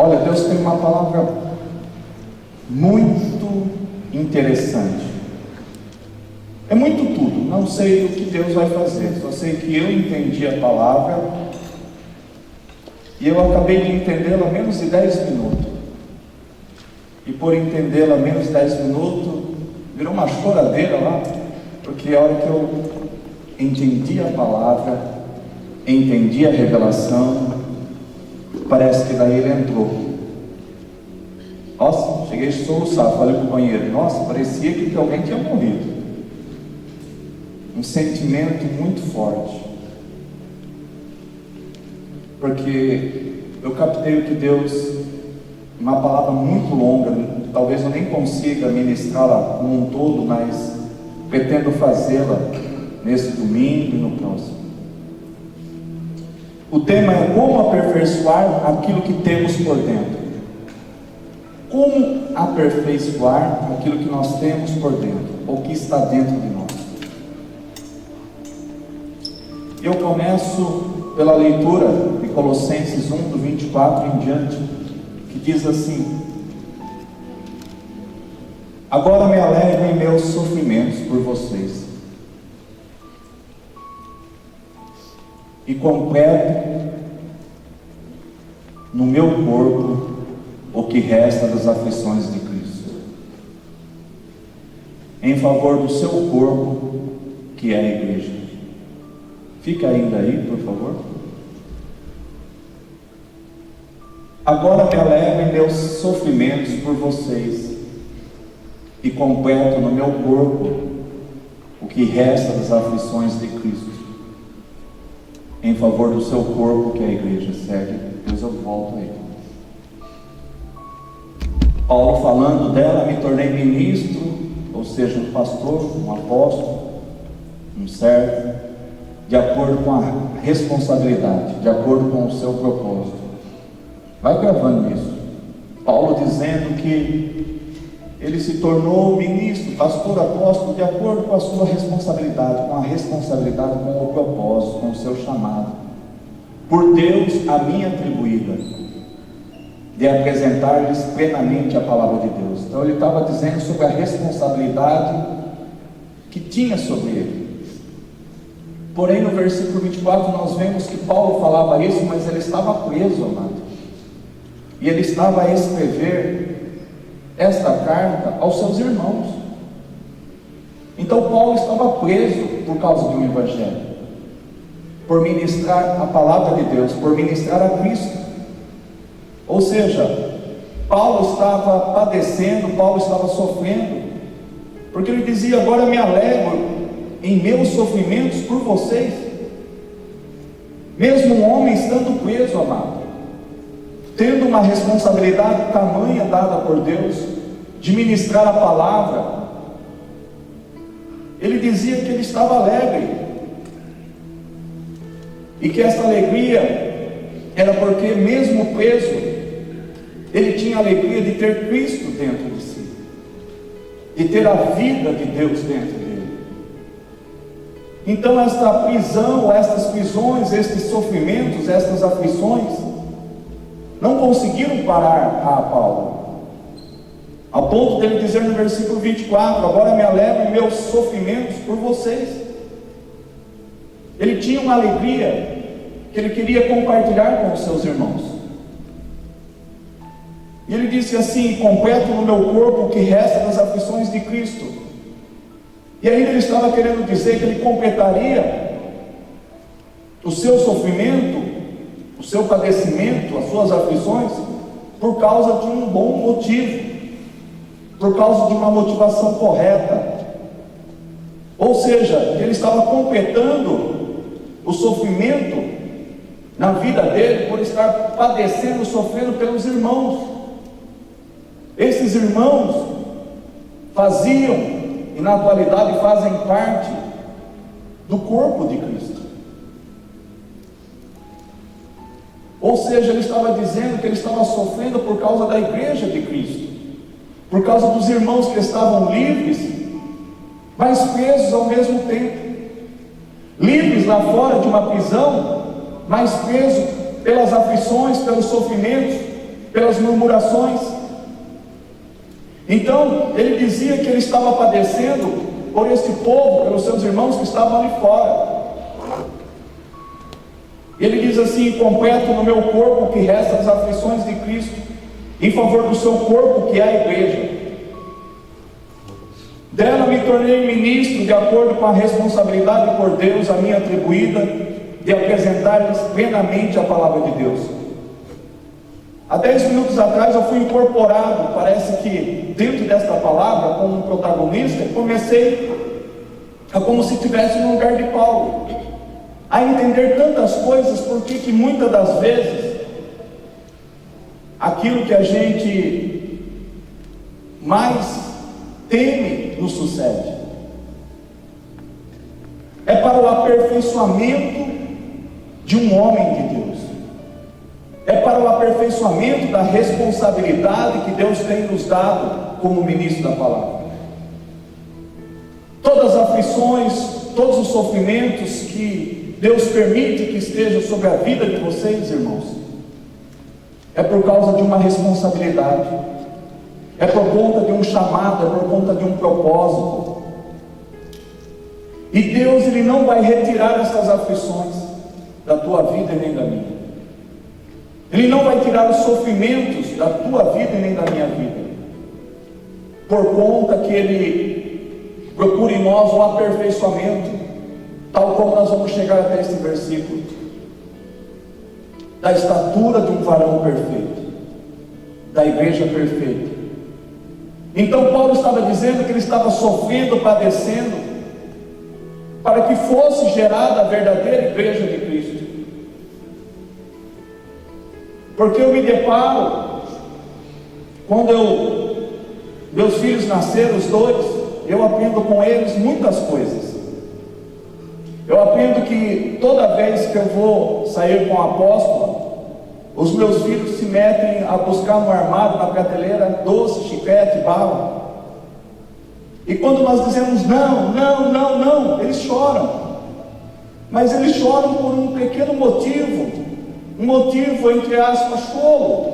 Olha, Deus tem uma palavra muito interessante. É muito tudo, não sei o que Deus vai fazer, só sei que eu entendi a palavra e eu acabei de entendê-la há menos de 10 minutos. E por entendê-la há menos de 10 minutos, virou uma choradeira lá, porque a hora que eu entendi a palavra, entendi a revelação, parece que daí ele entrou. Nossa, cheguei a soluçar, falei para o banheiro, nossa, parecia que alguém tinha morrido. Um sentimento muito forte, porque eu captei o que Deus, uma palavra muito longa, talvez eu nem consiga ministrá-la como um todo, mas pretendo fazê-la nesse domingo e no próximo. O tema é como aperfeiçoar aquilo que temos por dentro. Como aperfeiçoar aquilo que nós temos por dentro, ou que está dentro de nós. Eu começo pela leitura de Colossenses 1, do 24 em diante, que diz assim: agora me alegro em meus sofrimentos por vocês, e completo no meu corpo o que resta das aflições de Cristo, em favor do seu corpo, que é a igreja. Fica ainda aí, por favor. Agora me alegro em meus sofrimentos por vocês, e completo no meu corpo o que resta das aflições de Cristo, em favor do seu corpo, que é a igreja. Segue, depois eu volto aí. Paulo falando dela, me tornei ministro, ou seja, um pastor, um apóstolo, um servo, de acordo com a responsabilidade, de acordo com o seu propósito. Vai gravando isso. Paulo dizendo que ele se tornou ministro, pastor, apóstolo, de acordo com a sua responsabilidade, com a responsabilidade, com o propósito, com o seu chamado, por Deus a mim atribuída, de apresentar-lhes plenamente a palavra de Deus. Então ele estava dizendo sobre a responsabilidade que tinha sobre ele. Porém, no versículo 24 nós vemos que Paulo falava isso, mas ele estava preso, amado, e ele estava a escrever esta carta aos seus irmãos. Então Paulo estava preso por causa de um evangelho, por ministrar a palavra de Deus, por ministrar a Cristo. Ou seja, Paulo estava padecendo, Paulo estava sofrendo, porque ele dizia: agora me alegro em meus sofrimentos por vocês. Mesmo um homem estando preso, amado, tendo uma responsabilidade tamanha dada por Deus, de ministrar a palavra, ele dizia que ele estava alegre, e que essa alegria era porque, mesmo preso, ele tinha a alegria de ter Cristo dentro de si, de ter a vida de Deus dentro dele. Então esta prisão, estas prisões, estes sofrimentos, estas aflições, não conseguiram parar a Paulo, a ponto dele dizer no versículo 24: agora me alegro em meus sofrimentos por vocês. Ele tinha uma alegria que ele queria compartilhar com os seus irmãos. E ele disse assim: completo no meu corpo o que resta das aflições de Cristo. E ainda ele estava querendo dizer que ele completaria o seu sofrimento, o seu padecimento, as suas aflições, por causa de um bom motivo, por causa de uma motivação correta. Ou seja, ele estava completando o sofrimento na vida dele por estar padecendo, sofrendo pelos irmãos. Esses irmãos faziam, e na atualidade fazem parte do corpo de Cristo. Ou seja, ele estava dizendo que ele estava sofrendo por causa da igreja de Cristo, por causa dos irmãos que estavam livres, mas presos ao mesmo tempo, livres lá fora de uma prisão, mas presos pelas aflições, pelos sofrimentos, pelas murmurações. Então, ele dizia que ele estava padecendo por esse povo, pelos seus irmãos que estavam ali fora. Ele diz assim: completo no meu corpo o que resta das aflições de Cristo, em favor do seu corpo, que é a igreja. Dela me tornei ministro, de acordo com a responsabilidade por Deus a mim atribuída, de apresentar-lhes plenamente a palavra de Deus. Há 10 minutos atrás eu fui incorporado, parece que dentro desta palavra, como um protagonista, comecei a como se estivesse no lugar de Paulo, a entender tantas coisas, porque que muitas das vezes aquilo que a gente mais teme nos sucede. É para o aperfeiçoamento de um homem de Deus, é para o aperfeiçoamento da responsabilidade que Deus tem nos dado como ministro da palavra. Todas as aflições, todos os sofrimentos que Deus permite que estejam sobre a vida de vocês, irmãos, é por causa de uma responsabilidade, é por conta de um chamado, é por conta de um propósito. E Deus, Ele não vai retirar essas aflições da tua vida e nem da minha. Ele não vai tirar os sofrimentos da tua vida e nem da minha vida, por conta que Ele procura em nós um aperfeiçoamento, tal como nós vamos chegar até este versículo, da estatura de um varão perfeito, da igreja perfeita. Então Paulo estava dizendo que ele estava sofrendo, padecendo, para que fosse gerada a verdadeira igreja de Cristo. Porque eu me deparo, quando meus filhos nasceram, os dois, eu aprendo com eles muitas coisas. Eu aprendo que toda vez que eu vou sair com a apóstola, os meus filhos se metem a buscar no armário, na prateleira, doce, chiclete, bala. E quando nós dizemos não, não, não, não, eles choram. Mas eles choram por um pequeno motivo, um motivo, entre aspas, choro,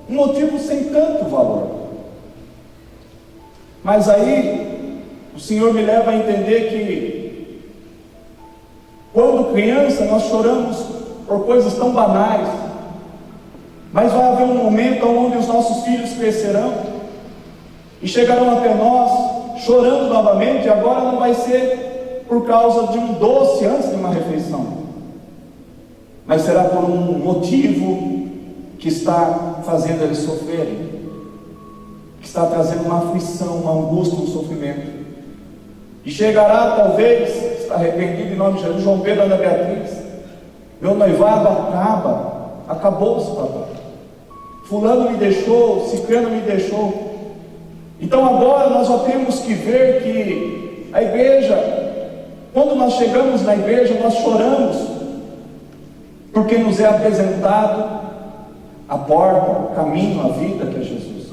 um motivo sem tanto valor. Mas aí, o Senhor me leva a entender que, quando criança, nós choramos por coisas tão banais, mas vai haver um momento onde os nossos filhos crescerão e chegarão até nós chorando novamente. E agora não vai ser por causa de um doce antes de uma refeição, mas será por um motivo que está fazendo eles sofrerem, que está trazendo uma aflição, uma angústia, um sofrimento. E chegará, talvez, está arrependido em nome de Jesus, João Pedro e Ana Beatriz: meu noivado acabou-se, papai. Fulano me deixou, ciclano me deixou. Então agora nós só temos que ver que a igreja, quando nós chegamos na igreja, nós choramos, porque nos é apresentado a porta, o caminho, a vida, que é Jesus.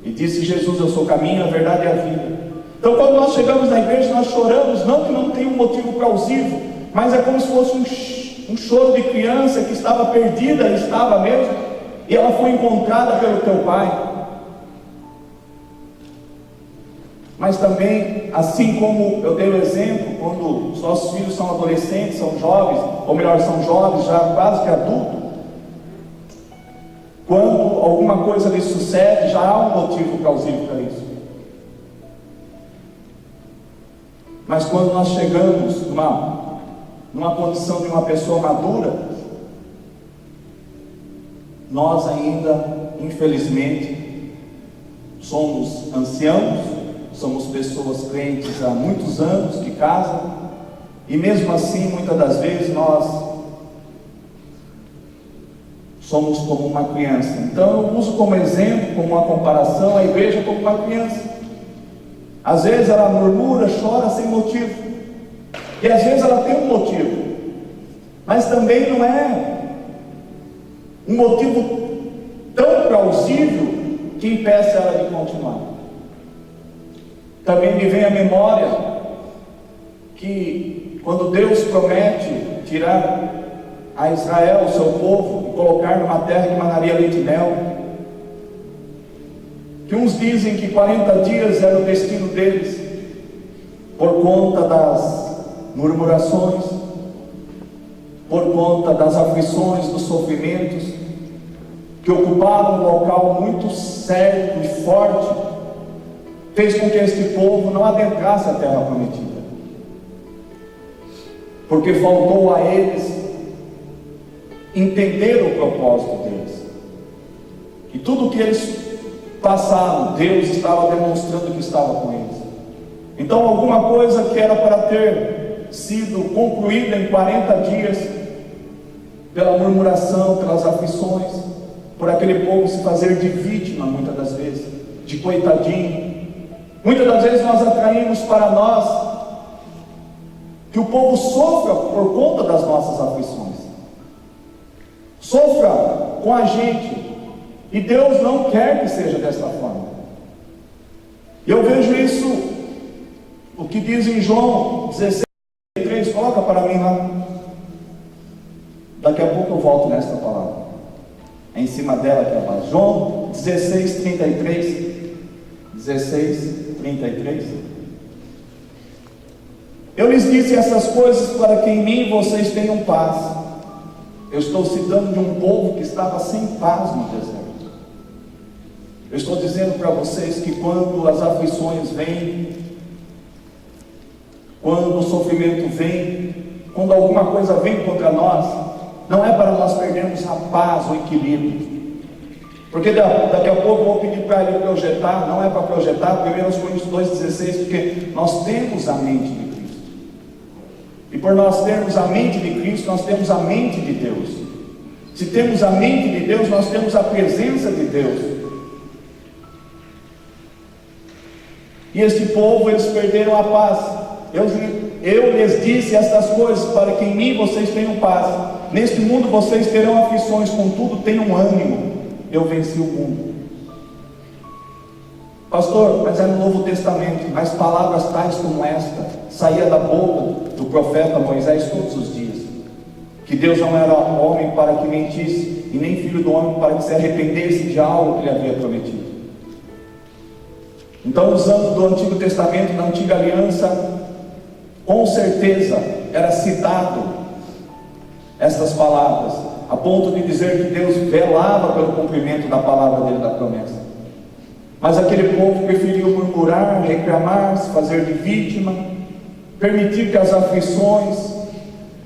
E disse Jesus: eu sou o caminho, a verdade e a vida. Então quando nós chegamos na igreja, nós choramos, não que não tenha um motivo plausível, mas é como se fosse um choro de criança que estava perdida, e estava mesmo, e ela foi encontrada pelo teu pai. Mas também, assim como eu dei o exemplo, quando os nossos filhos são adolescentes, são jovens, ou melhor, são jovens já quase que adultos, quando alguma coisa lhes sucede, já há um motivo plausível para isso. Mas quando nós chegamos numa condição de uma pessoa madura, nós ainda, infelizmente, somos anciãos, somos pessoas crentes há muitos anos de casa, e mesmo assim, muitas das vezes, nós somos como uma criança. Então eu uso como exemplo, como uma comparação, a igreja como uma criança. Às vezes ela murmura, chora sem motivo, e às vezes ela tem um motivo, mas também não é um motivo tão plausível que impeça ela de continuar. Também me vem à memória que quando Deus promete tirar a Israel, o seu povo, e colocar numa terra que manaria leite e mel, que uns dizem que 40 dias era o destino deles, por conta das murmurações, por conta das aflições, dos sofrimentos, que ocupavam um local muito certo e forte, fez com que este povo não adentrasse a terra prometida, porque faltou a eles entender o propósito deles, e tudo que eles passaram, Deus estava demonstrando que estava com eles. Então alguma coisa que era para ter sido concluída em 40 dias, pela murmuração, pelas aflições, por aquele povo se fazer de vítima muitas das vezes, de coitadinho. Muitas das vezes nós atraímos para nós que o povo sofra por conta das nossas aflições, sofra com a gente, e Deus não quer que seja desta forma. Eu vejo isso, o que diz em João 16:3, coloca para mim lá, daqui a pouco eu volto nesta palavra, é em cima dela que é a base. João 16:33. Eu lhes disse essas coisas para que em mim vocês tenham paz. Eu estou citando de um povo que estava sem paz no deserto. Eu estou dizendo para vocês que quando as aflições vêm, quando o sofrimento vem, quando alguma coisa vem contra nós, não é para nós perdermos a paz, o equilíbrio. Porque daqui a pouco eu vou pedir para ele projetar, não é para projetar, 1 Coríntios 2,16, porque nós temos a mente de Cristo. E por nós termos a mente de Cristo, nós temos a mente de Deus. Se temos a mente de Deus, nós temos a presença de Deus. E este povo, eles perderam a paz. Eu lhes disse estas coisas para que em mim vocês tenham paz. Neste mundo vocês terão aflições, contudo tenham ânimo. Eu venci o mundo. Pastor, mas é no Novo Testamento, mas palavras tais como esta saía da boca do profeta Moisés todos os dias, que Deus não era homem para que mentisse, e nem filho do homem para que se arrependesse de algo que lhe havia prometido. Então, usando do Antigo Testamento, da Antiga Aliança, com certeza era citado estas palavras, a ponto de dizer que Deus velava pelo cumprimento da palavra dele, da promessa. Mas aquele povo preferiu murmurar, reclamar, se fazer de vítima, permitir que as aflições,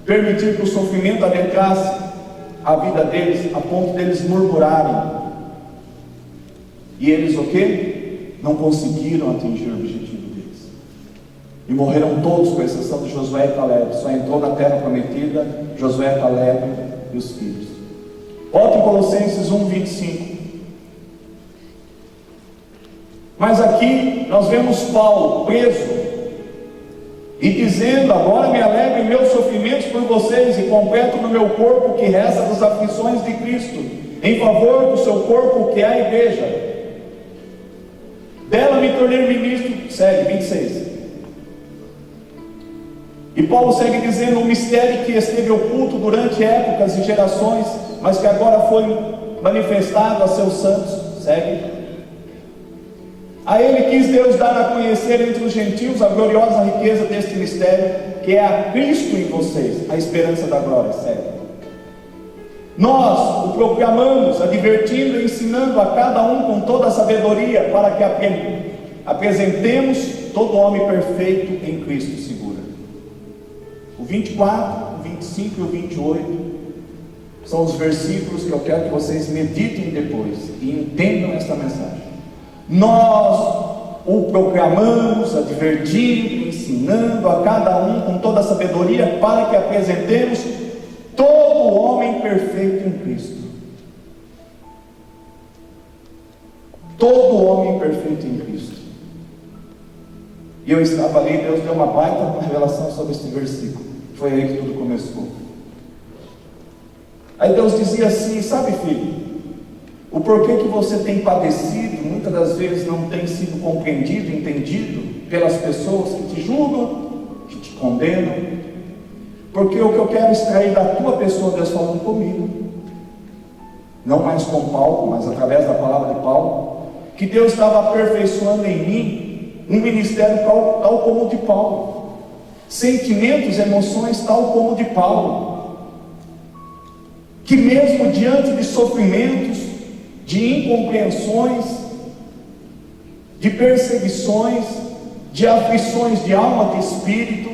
permitir que o sofrimento adentrasse a vida deles, a ponto deles murmurarem. E eles o quê? Não conseguiram atingir o objetivo deles. E morreram todos, com exceção de Josué e Caleb. Só entrou na terra prometida Josué, Caleb e os filhos. Volta em Colossenses 1:25. Mas aqui nós vemos Paulo preso e dizendo: agora me alegro em meus sofrimentos por vocês e completo no meu corpo o que resta das aflições de Cristo, em favor do seu corpo, que é a igreja. Dela me tornei ministro, segue, 26. E Paulo segue dizendo: um mistério que esteve oculto durante épocas e gerações, mas que agora foi manifestado a seus santos, segue. A ele quis Deus dar a conhecer entre os gentios a gloriosa riqueza deste mistério, que é a Cristo em vocês, a esperança da glória, segue. Nós o proclamamos, advertindo e ensinando a cada um com toda a sabedoria, para que apresentemos todo homem perfeito em Cristo segura. O 24, o 25 e o 28 são os versículos que eu quero que vocês meditem depois e entendam esta mensagem. Nós o proclamamos, advertindo, ensinando a cada um com toda a sabedoria, para que apresentemos todo homem perfeito em Cristo. Todo homem perfeito em Cristo. E eu estava ali, Deus deu uma baita revelação sobre este versículo. Foi aí que tudo começou. Aí Deus dizia assim: sabe, filho, o porquê que você tem padecido, muitas das vezes não tem sido compreendido, entendido pelas pessoas que te julgam, que te condenam, porque o que eu quero extrair da tua pessoa, Deus falando comigo, não mais com Paulo, mas através da palavra de Paulo, que Deus estava aperfeiçoando em mim um ministério tal como o de Paulo, sentimentos, emoções tal como o de Paulo, que mesmo diante de sofrimentos, de incompreensões, de perseguições, de aflições de alma, de espírito,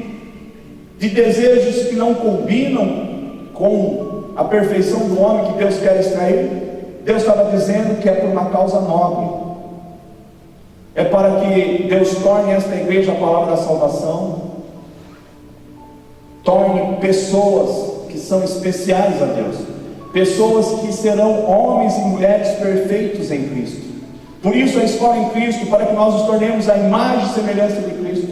de desejos que não combinam com a perfeição do homem que Deus quer extrair, Deus estava dizendo que é por uma causa nobre, é para que Deus torne esta igreja a palavra da salvação, torne pessoas que são especiais a Deus, pessoas que serão homens e mulheres perfeitos em Cristo. Por isso a escola em Cristo, para que nós nos tornemos a imagem e semelhança de Cristo,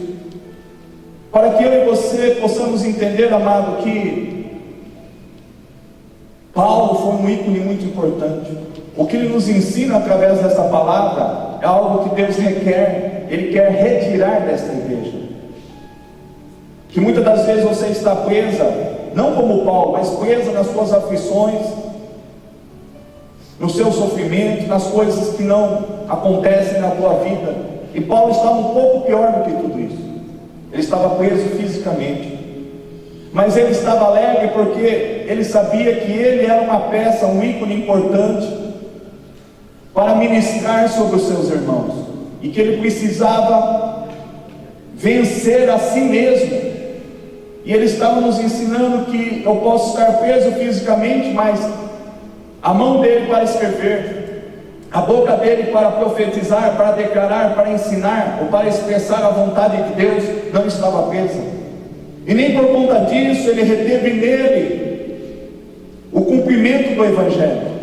para que eu e você possamos entender, amado, que Paulo foi um ícone muito importante. O que ele nos ensina através dessa palavra é algo que Deus requer, Ele quer retirar desta igreja, que muitas das vezes você está presa, não como Paulo, mas presa nas suas aflições, no seu sofrimento, nas coisas que não acontecem na tua vida. E Paulo estava um pouco pior do que tudo isso. Ele estava preso fisicamente, mas ele estava alegre porque ele sabia que ele era uma peça, um ícone importante para ministrar sobre os seus irmãos, e que ele precisava vencer a si mesmo. E ele estava nos ensinando que eu posso estar preso fisicamente, mas a mão dele para escrever, a boca dele para profetizar, para declarar, para ensinar, ou para expressar a vontade de Deus, não estava presa. E nem por conta disso ele reteve nele o cumprimento do Evangelho.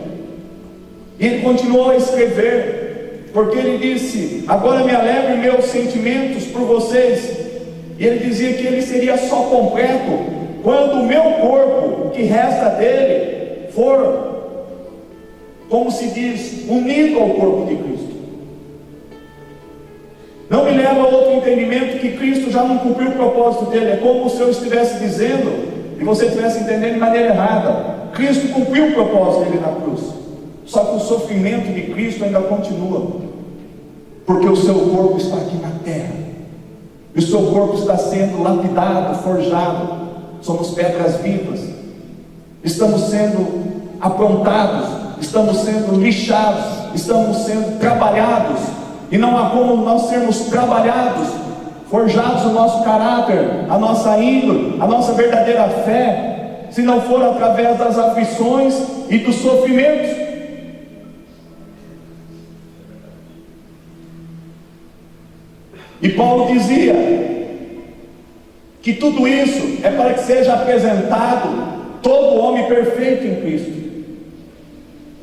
E ele continuou a escrever, porque ele disse: agora me alegro em meus sentimentos por vocês. E ele dizia que ele seria só completo quando o meu corpo, o que resta dele, for, como se diz, unido ao corpo de Cristo. Não me leva a outro entendimento que Cristo já não cumpriu o propósito dele. É como se eu estivesse dizendo e você estivesse entendendo de maneira errada. Cristo cumpriu o propósito dele na cruz, só que o sofrimento de Cristo ainda continua, porque o seu corpo está aqui na terra, e o seu corpo está sendo lapidado, forjado. Somos pedras vivas, estamos sendo aprontados, estamos sendo lixados, estamos sendo trabalhados, e não há como nós sermos trabalhados, forjados o nosso caráter, a nossa índole, a nossa verdadeira fé, se não for através das aflições e dos sofrimentos. E Paulo dizia que tudo isso é para que seja apresentado todo homem perfeito em Cristo.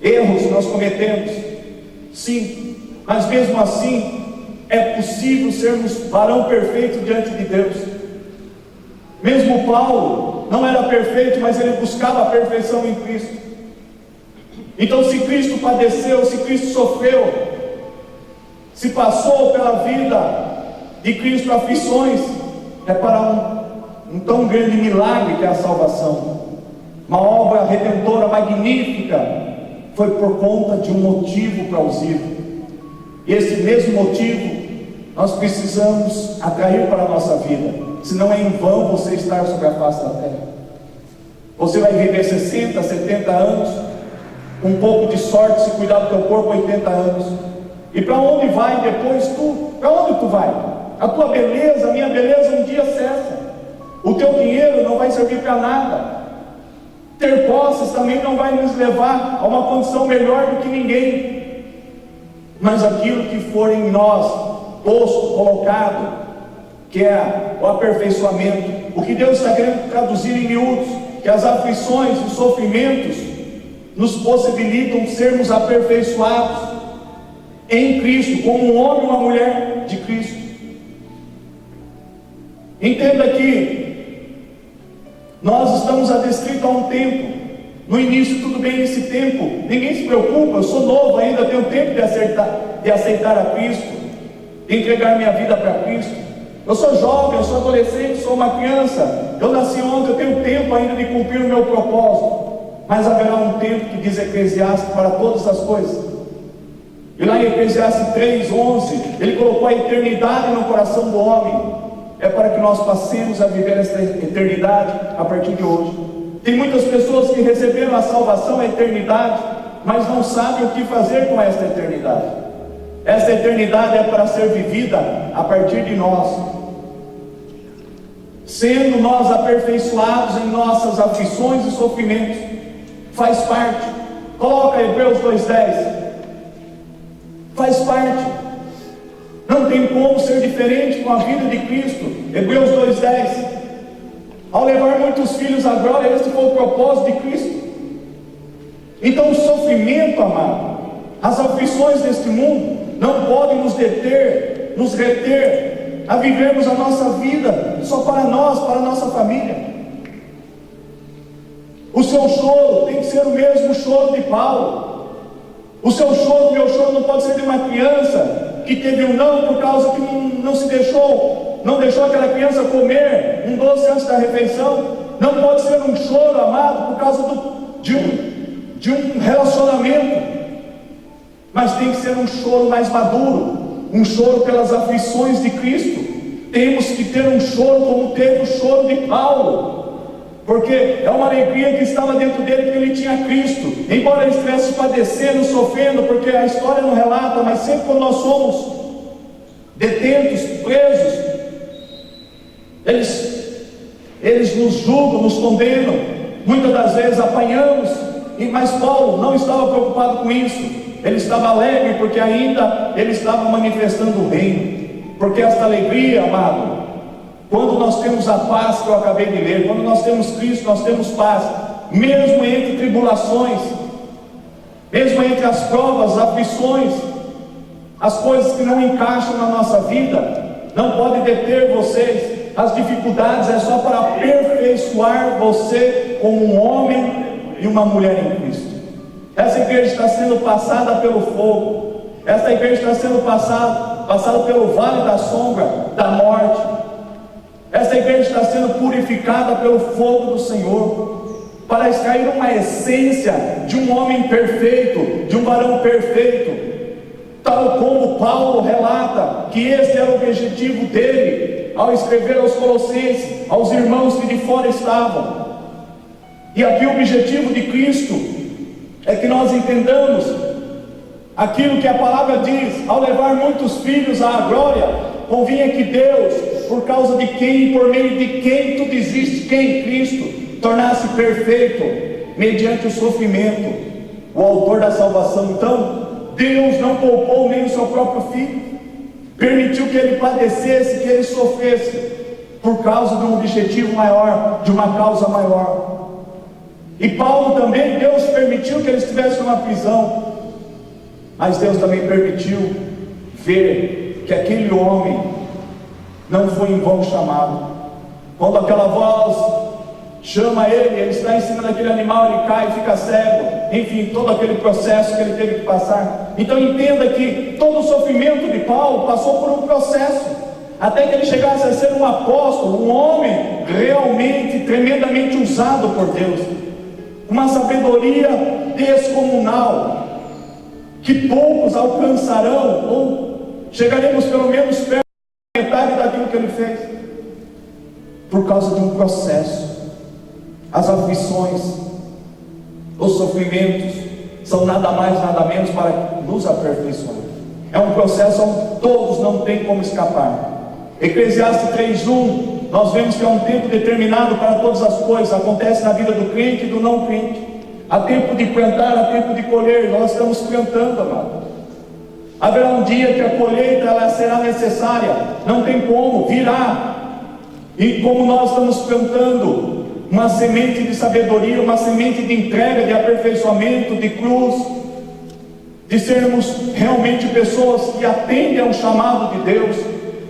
Erros nós cometemos, sim, mas mesmo assim é possível sermos varão perfeito diante de Deus. Mesmo Paulo não era perfeito, mas ele buscava a perfeição em Cristo. Então, se Cristo padeceu, se Cristo sofreu, se passou pela vida de Cristo aflições, é para um tão grande milagre que é a salvação, uma obra redentora magnífica. Foi por conta de um motivo plausível, e esse mesmo motivo nós precisamos atrair para a nossa vida, senão é em vão você estar sobre a face da terra. Você vai viver 60, 70 anos, com um pouco de sorte, se cuidar do teu corpo, 80 anos, e para onde vai depois tu? Para onde tu vai? A tua beleza, a minha beleza um dia cessa, o teu dinheiro não vai servir para nada, ter posses também não vai nos levar a uma condição melhor do que ninguém, mas aquilo que for em nós posto, colocado, que é o aperfeiçoamento, o que Deus está querendo traduzir em miúdos, que as aflições, os sofrimentos nos possibilitam sermos aperfeiçoados em Cristo, como um homem e uma mulher de Cristo. Entenda que nós estamos adescritos a um tempo. No início tudo bem, nesse tempo ninguém se preocupa, eu sou novo ainda, tenho tempo de aceitar a Cristo, de entregar minha vida para Cristo. Eu sou jovem, eu sou adolescente, sou uma criança, eu nasci ontem, eu tenho tempo ainda de cumprir o meu propósito. Mas haverá um tempo, que diz Eclesiastes, para todas as coisas. E lá em Eclesiastes 3:11, ele colocou a eternidade no coração do homem. É para que nós passemos a viver esta eternidade a partir de hoje. Tem muitas pessoas que receberam a salvação, a eternidade, mas não sabem o que fazer com esta eternidade. Esta eternidade é para ser vivida a partir de nós, sendo nós aperfeiçoados em nossas aflições e sofrimentos. Faz parte. Coloca Hebreus 2:10. Faz parte. Não tem como ser diferente com a vida de Cristo. Hebreus 2:10. Ao levar muitos filhos à glória, esse foi o propósito de Cristo. Então o sofrimento, amado, as aflições deste mundo não podem nos deter, nos reter a vivermos a nossa vida só para nós, para a nossa família. O seu choro tem que ser o mesmo choro de Paulo. O seu choro, o meu choro, não pode ser de uma criança que teve um não por causa que não deixou aquela criança comer um doce antes da refeição. Não pode ser um choro, amado, por causa de um relacionamento, mas tem que ser um choro mais maduro, um choro pelas aflições de Cristo. Temos que ter um choro como teve o choro de Paulo, porque é uma alegria que estava dentro dele, porque ele tinha Cristo, embora ele estivesse padecendo, sofrendo, porque a história não relata, mas sempre quando nós somos detentos, presos, eles nos julgam, nos condenam, muitas das vezes apanhamos, mas Paulo não estava preocupado com isso. Ele estava alegre porque ainda ele estava manifestando o reino. Porque esta alegria, amado, quando nós temos a paz que eu acabei de ler, quando nós temos Cristo, nós temos paz, mesmo entre tribulações, mesmo entre as provas, as aflições, as coisas que não encaixam na nossa vida, não pode deter vocês. As dificuldades é só para aperfeiçoar você como um homem e uma mulher em Cristo. Essa igreja está sendo passada pelo fogo. Essa igreja está sendo passada pelo vale da sombra da morte. Essa igreja está sendo purificada pelo fogo do Senhor, para extrair uma essência de um homem perfeito, de um varão perfeito, tal como Paulo relata que esse era o objetivo dele ao escrever aos Colossenses, aos irmãos que de fora estavam. E aqui o objetivo de Cristo é que nós entendamos aquilo que a palavra diz: ao levar muitos filhos à glória, convinha que Deus, por causa de quem, por meio de quem tudo existe, quem? Cristo, tornasse perfeito mediante o sofrimento, o autor da salvação. Então Deus não poupou nem o seu próprio filho, permitiu que ele padecesse, que ele sofresse, por causa de um objetivo maior, de uma causa maior. E Paulo também, Deus permitiu que ele estivesse numa prisão, mas Deus também permitiu ver que aquele homem não foi em vão chamado. Quando aquela voz chama ele está em cima daquele animal, ele cai e fica cego, enfim, todo aquele processo que ele teve que passar. Então entenda que todo o sofrimento de Paulo passou por um processo, até que ele chegasse a ser um apóstolo, um homem realmente, tremendamente usado por Deus, uma sabedoria descomunal, que poucos alcançarão, ou chegaremos pelo menos perto da metade daquilo que ele fez, por causa de um processo. As aflições, os sofrimentos são nada mais, nada menos para nos aperfeiçoar. É um processo onde todos não têm como escapar. Eclesiastes 3:1, nós vemos que é um tempo determinado para todas as coisas. Acontece na vida do crente e do não crente. Há tempo de plantar, há tempo de colher. Nós estamos plantando, amado. Haverá um dia que a colheita ela será necessária. Não tem como, virá. E como nós estamos plantando uma semente de sabedoria, uma semente de entrega, de aperfeiçoamento, de cruz, de sermos realmente pessoas que atendem ao chamado de Deus,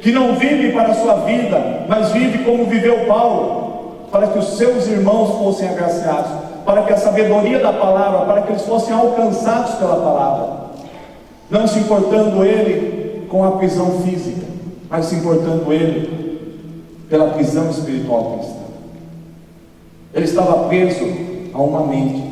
que não vive para a sua vida, mas vive como viveu Paulo, para que os seus irmãos fossem agraciados, para que a sabedoria da palavra, para que eles fossem alcançados pela palavra, não se importando ele com a prisão física, mas se importando ele pela prisão espiritual cristã. Ele estava preso a uma mente.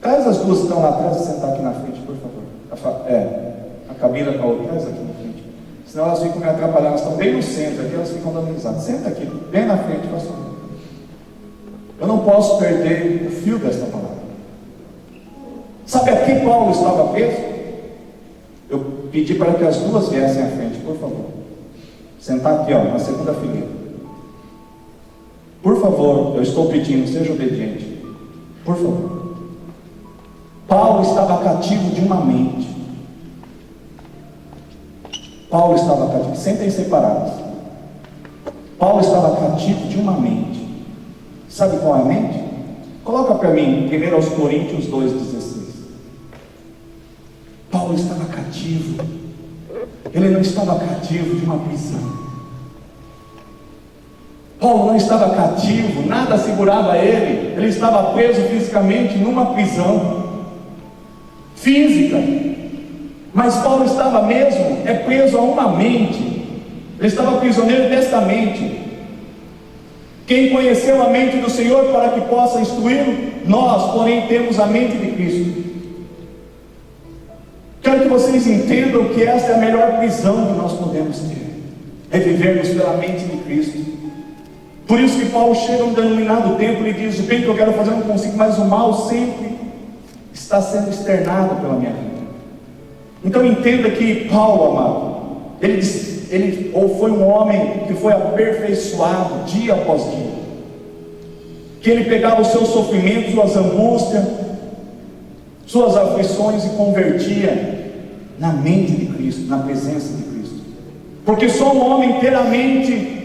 Traz as duas que estão lá atrás e sentar aqui na frente, por favor. A A cabine está atrás aqui na frente. Senão elas ficam me atrapalhando, elas estão bem no centro, aqui elas ficam dando risada. Senta aqui, bem na frente, pastor. Eu não posso perder o fio desta palavra. Sabe a que Paulo estava preso? Eu pedi para que as duas viessem à frente, por favor. Sentar aqui, ó, na segunda fileira. Por favor, eu estou pedindo, seja obediente. Por favor. Paulo estava cativo de uma mente. Paulo estava cativo, sentem separados. Paulo estava cativo de uma mente. Sabe qual é a mente? Coloca para mim, 1 Coríntios 2,16. Paulo estava cativo. Ele não estava cativo de uma prisão. Paulo não estava cativo, nada segurava ele. Ele estava preso fisicamente numa prisão física. Mas Paulo estava mesmo preso a uma mente. Ele estava prisioneiro desta mente. Quem conheceu a mente do Senhor para que possa instruí-lo? Nós, porém, temos a mente de Cristo. Quero que vocês entendam que esta é a melhor prisão que nós podemos ter, é vivermos pela mente de Cristo. Por isso que Paulo chega a um denominado tempo e diz: o bem que eu quero fazer eu não consigo, mas o mal sempre está sendo externado pela minha vida. Então entenda que Paulo, amado, ele foi um homem que foi aperfeiçoado dia após dia, que ele pegava os seus sofrimentos, suas angústias, suas aflições e convertia na mente de Cristo, na presença de Cristo. Porque só um homem inteiramente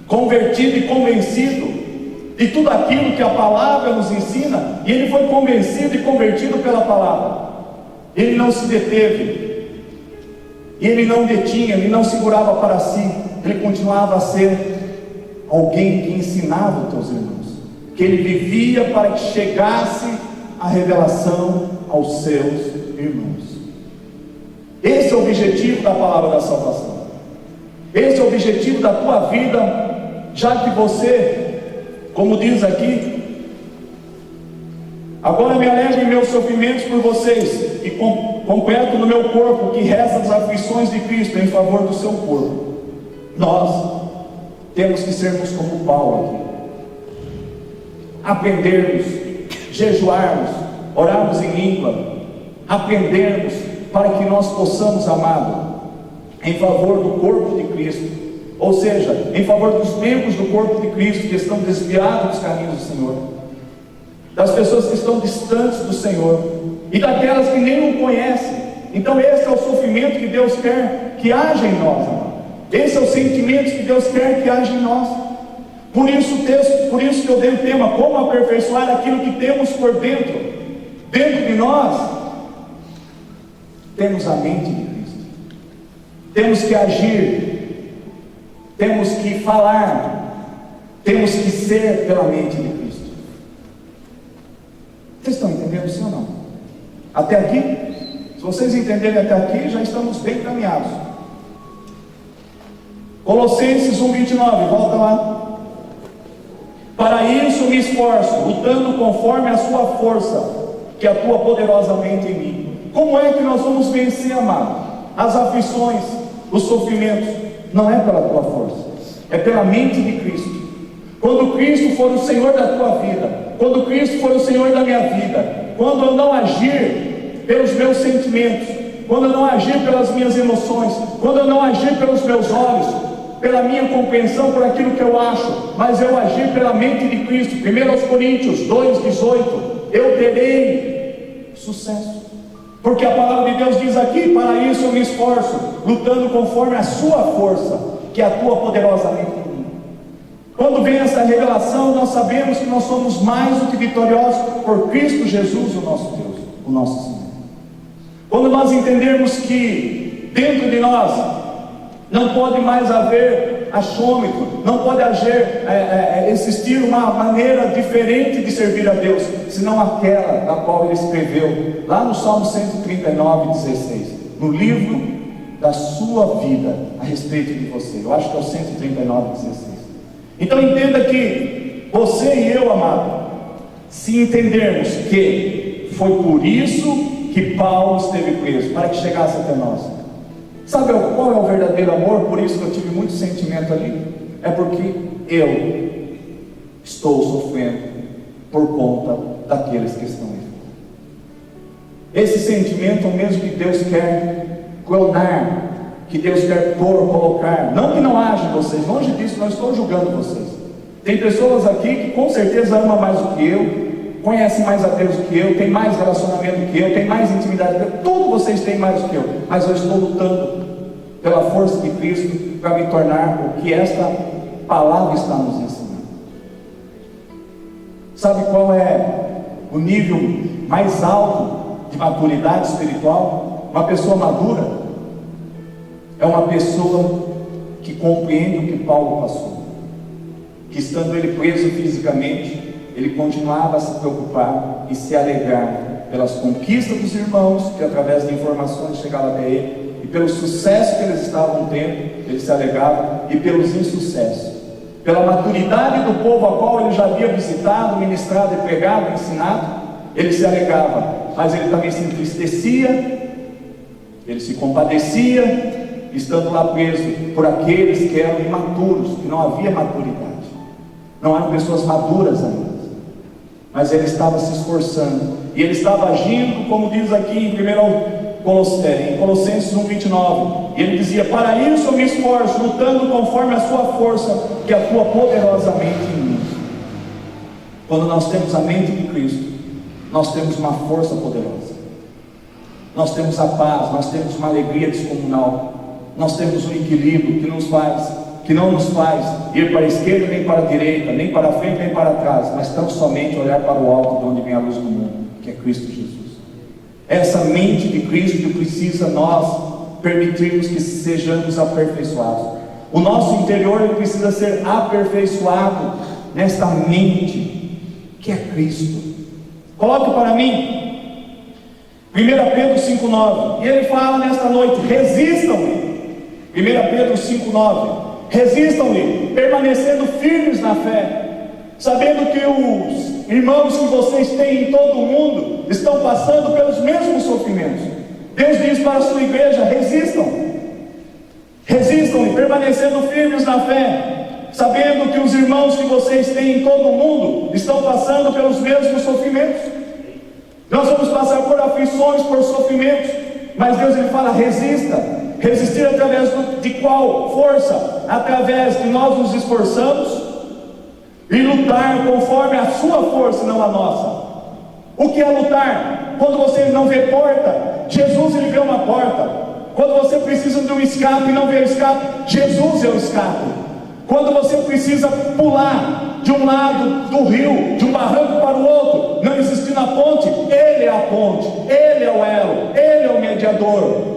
convertido e convencido de tudo aquilo que a palavra nos ensina, e ele foi convencido e convertido pela palavra. Ele não se deteve, e ele não detinha, ele não segurava para si, ele continuava a ser alguém que ensinava os teus irmãos, que ele vivia para que chegasse a revelação aos seus irmãos. Esse é o objetivo da palavra da salvação. Esse é o objetivo da tua vida, já que você, como diz aqui, agora me alegro em meus sofrimentos por vocês, e completo no meu corpo que resta das aflições de Cristo em favor do seu corpo. Nós temos que sermos como Paulo aqui, aprendermos, jejuarmos, orarmos em língua, aprendermos para que nós possamos, amado, em favor do corpo de Cristo, ou seja, em favor dos membros do corpo de Cristo que estão desviados dos caminhos do Senhor, das pessoas que estão distantes do Senhor e daquelas que nem o conhecem. Então esse é o sofrimento que Deus quer que haja em nós, amado. Esse é o sentimento que Deus quer que haja em nós. Por isso que eu dei o tema: como aperfeiçoar aquilo que temos por dentro. Dentro de nós temos a mente de Cristo, temos que agir, temos que falar, temos que ser pela mente de Cristo. Vocês estão entendendo, sim ou não? Até aqui? Se vocês entenderem até aqui, já estamos bem caminhados. Colossenses 1,29, volta lá. Para isso me esforço, lutando conforme a sua força, que atua poderosamente em mim. Como é que nós vamos vencer, amado, as aflições, os sofrimentos? Não é pela tua força, é pela mente de Cristo. Quando Cristo for o Senhor da tua vida, quando Cristo for o Senhor da minha vida, quando eu não agir pelos meus sentimentos, quando eu não agir pelas minhas emoções, quando eu não agir pelos meus olhos, pela minha compreensão, por aquilo que eu acho, mas eu agir pela mente de Cristo. 1 Coríntios 2,18, eu terei sucesso, porque a palavra de Deus diz aqui: para isso eu me esforço, lutando conforme a sua força, que atua poderosamente em mim. Quando vem essa revelação, nós sabemos que nós somos mais do que vitoriosos por Cristo Jesus, o nosso Deus, o nosso Senhor. Quando nós entendermos que dentro de nós não pode mais haver achômetro, não pode existir uma maneira diferente de servir a Deus, senão aquela da qual ele escreveu lá no Salmo 139,16, no livro da sua vida, a respeito de você. Eu acho que é o 139,16. Então entenda que você e eu, amado, se entendermos que foi por isso que Paulo esteve preso, para que chegasse até nós. Sabe qual é o verdadeiro amor? Por isso que eu tive muito sentimento ali. É porque eu estou sofrendo por conta daqueles que estão aí. Esse sentimento é o mesmo que Deus quer clonar, que Deus quer colocar. Não que não haja em vocês, longe disso, não estou julgando vocês. Tem pessoas aqui que com certeza amam mais do que eu, conhecem mais a Deus do que eu, tem mais relacionamento do que eu, tem mais intimidade do que eu. Tudo vocês têm mais do que eu, mas eu estou lutando pela força de Cristo para me tornar o que esta palavra está nos ensinando. Sabe qual é o nível mais alto de maturidade espiritual? Uma pessoa madura é uma pessoa que compreende o que Paulo passou, que estando ele preso fisicamente, ele continuava a se preocupar e se alegrar pelas conquistas dos irmãos, que através de informações chegavam até ele, e pelo sucesso que eles estavam tendo, ele se alegrava, e pelos insucessos, pela maturidade do povo a qual ele já havia visitado, ministrado e pregado, ensinado, ele se alegrava, mas ele também se entristecia, ele se compadecia, estando lá preso por aqueles que eram imaturos, que não havia maturidade, não eram pessoas maduras ainda. Mas ele estava se esforçando, e ele estava agindo, como diz aqui em Colossenses 1:29, e ele dizia: para isso eu me esforço, lutando conforme a sua força, que atua poderosamente em mim. Quando nós temos a mente de Cristo, nós temos uma força poderosa, nós temos a paz, nós temos uma alegria descomunal, nós temos um equilíbrio que não nos faz ir para a esquerda nem para a direita, nem para frente nem para trás, mas tão somente olhar para o alto, de onde vem a luz do mundo, que é Cristo Jesus. Essa mente de Cristo precisa nós permitirmos que sejamos aperfeiçoados. O nosso interior ele precisa ser aperfeiçoado nesta mente que é Cristo. Coloque para mim 1 Pedro 5,9, e ele fala nesta noite: resistam-lhe. 1 Pedro 5,9, resistam-lhe, permanecendo firmes na fé, sabendo que os irmãos que vocês têm em todo o mundo estão passando pelos mesmos sofrimentos. Deus diz para a sua igreja: resistam-lhe, permanecendo firmes na fé, sabendo que os irmãos que vocês têm em todo o mundo estão passando pelos mesmos sofrimentos. Nós vamos passar por aflições, por sofrimentos, mas Deus ele fala: resista. Resistir através de qual força? Através de nós nos esforçamos e lutar conforme a sua força, não a nossa. O que é lutar? Quando você não vê porta, Jesus ele vê uma porta. Quando você precisa de um escape e não vê o escape, Jesus é o escape. Quando você precisa pular de um lado do rio, de um barranco para o outro, não existindo a ponte, Ele é a ponte, Ele é o elo, Ele é o mediador.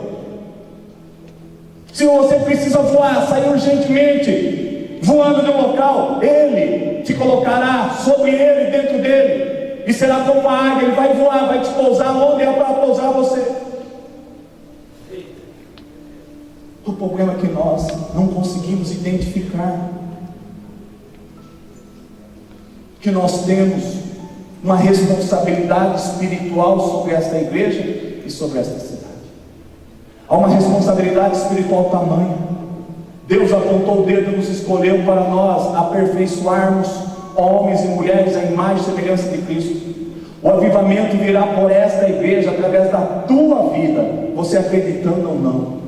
Se você precisa voar, sair urgentemente, voando de um local, Ele te colocará sobre Ele, dentro dele, e será como uma águia. Ele vai voar, vai te pousar onde é para pousar você. O problema é que nós não conseguimos identificar que nós temos uma responsabilidade espiritual sobre esta igreja e sobre esta cidade. Há uma responsabilidade espiritual tamanha. Deus apontou o dedo e nos escolheu para nós aperfeiçoarmos homens e mulheres à imagem e semelhança de Cristo. O avivamento virá por esta igreja através da tua vida, você acreditando ou não.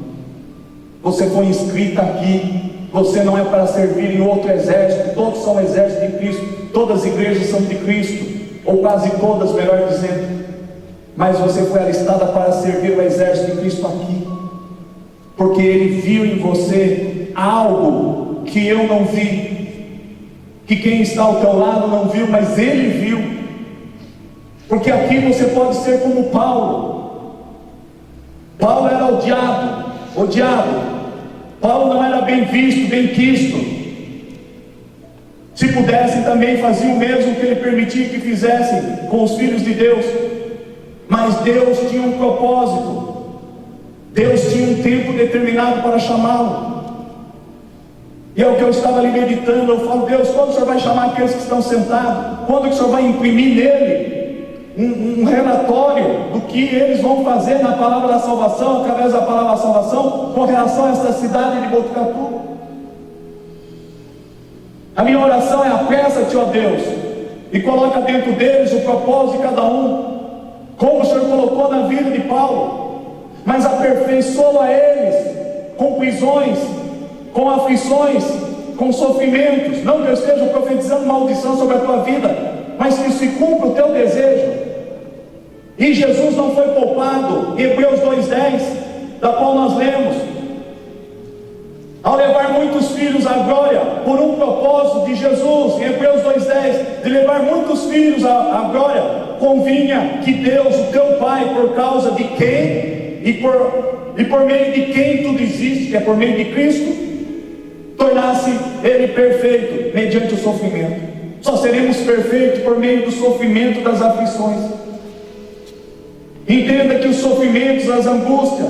Você foi inscrito aqui, você não é para servir em outro exército, todos são exércitos de Cristo, todas as igrejas são de Cristo, ou quase todas, melhor dizendo, mas você foi alistada para servir o exército de Cristo aqui, porque Ele viu em você algo que eu não vi, que quem está ao teu lado não viu, mas Ele viu, porque aqui você pode ser como Paulo. Paulo era odiado, Paulo não era bem visto, bem quisto. Se pudessem também faziam o mesmo que ele permitia que fizessem com os filhos de Deus, mas Deus tinha um propósito, Deus tinha um tempo determinado para chamá-lo. E é o que eu estava ali meditando. Eu falo: Deus, quando o Senhor vai chamar aqueles que estão sentados? Quando que o Senhor vai imprimir nele um relatório do que eles vão fazer na palavra da salvação, através da palavra da salvação, com relação a esta cidade de Botucatu. A minha oração é: apressa-te, ó Deus, e coloca dentro deles o propósito de cada um, como o Senhor colocou na vida de Paulo, mas aperfeiçoa eles com prisões, com aflições, com sofrimentos. Não que eu esteja profetizando maldição sobre a tua vida, mas que se cumpra o teu desejo. E Jesus não foi poupado. Hebreus 2:10, da qual nós lemos: ao levar muitos filhos à glória, por um propósito de Jesus, em Hebreus 2:10, de levar muitos filhos à glória, convinha que Deus, o teu Pai, por causa de quem e por meio de quem tudo existe, que é por meio de Cristo, tornasse Ele perfeito mediante o sofrimento. Só seremos perfeitos por meio do sofrimento, das aflições. Entenda que os sofrimentos, as angústias,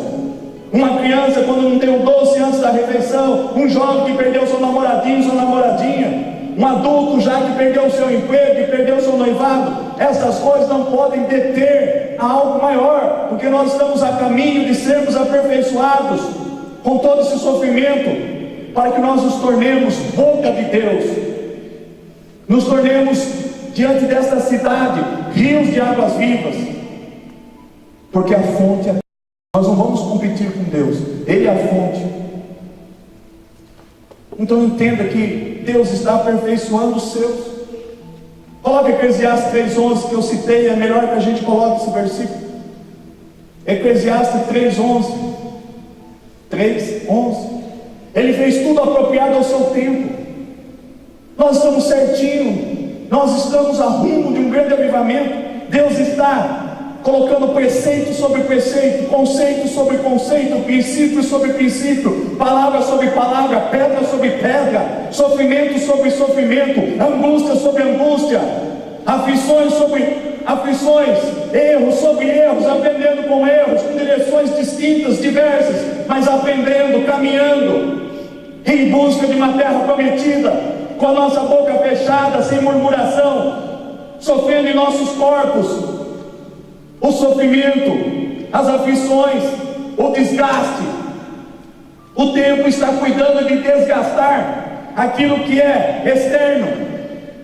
uma criança quando não tem o doce antes da refeição, um jovem que perdeu seu namoradinho, sua namoradinha, um adulto já que perdeu o seu emprego, que perdeu o seu noivado, essas coisas não podem deter a algo maior, porque nós estamos a caminho de sermos aperfeiçoados com todo esse sofrimento, para que nós nos tornemos boca de Deus, nos tornemos diante desta cidade rios de águas vivas, porque a fonte é. Nós não vamos competir com Deus, Ele é a fonte. Então entenda que Deus está aperfeiçoando os seus. Coloque Eclesiastes 3:11, que eu citei, é melhor que a gente coloque esse versículo. Eclesiastes 3:11. Ele fez tudo apropriado ao seu tempo. Nós estamos certinho, nós estamos a rumo de um grande avivamento. Deus está colocando preceito sobre preceito, conceito sobre conceito, princípio sobre princípio, palavra sobre palavra, pedra sobre pedra, sofrimento sobre sofrimento, angústia sobre angústia, aflições sobre aflições, erros sobre erros, aprendendo com erros, com direções distintas, diversas, mas aprendendo, caminhando em busca de uma terra prometida, com a nossa boca fechada, sem murmuração, sofrendo em nossos corpos o sofrimento, as aflições, o desgaste. O tempo está cuidando de desgastar aquilo que é externo.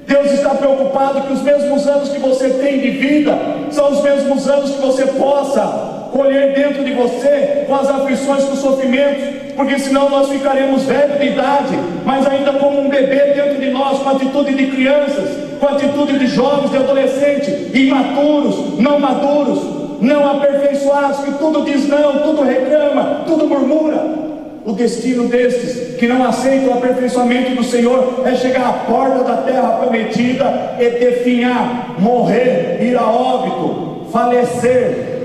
Deus está preocupado que os mesmos anos que você tem de vida são os mesmos anos que você possa colher dentro de você, com as aflições, com os sofrimentos, porque senão nós ficaremos velhos de idade, mas ainda como um bebê dentro de nós, com atitude de crianças, com atitude de jovens, de adolescentes, imaturos, não maduros, não aperfeiçoados, que tudo diz não, tudo reclama, tudo murmura. O destino destes que não aceitam o aperfeiçoamento do Senhor é chegar à porta da terra prometida e definhar, morrer, ir a óbito, falecer.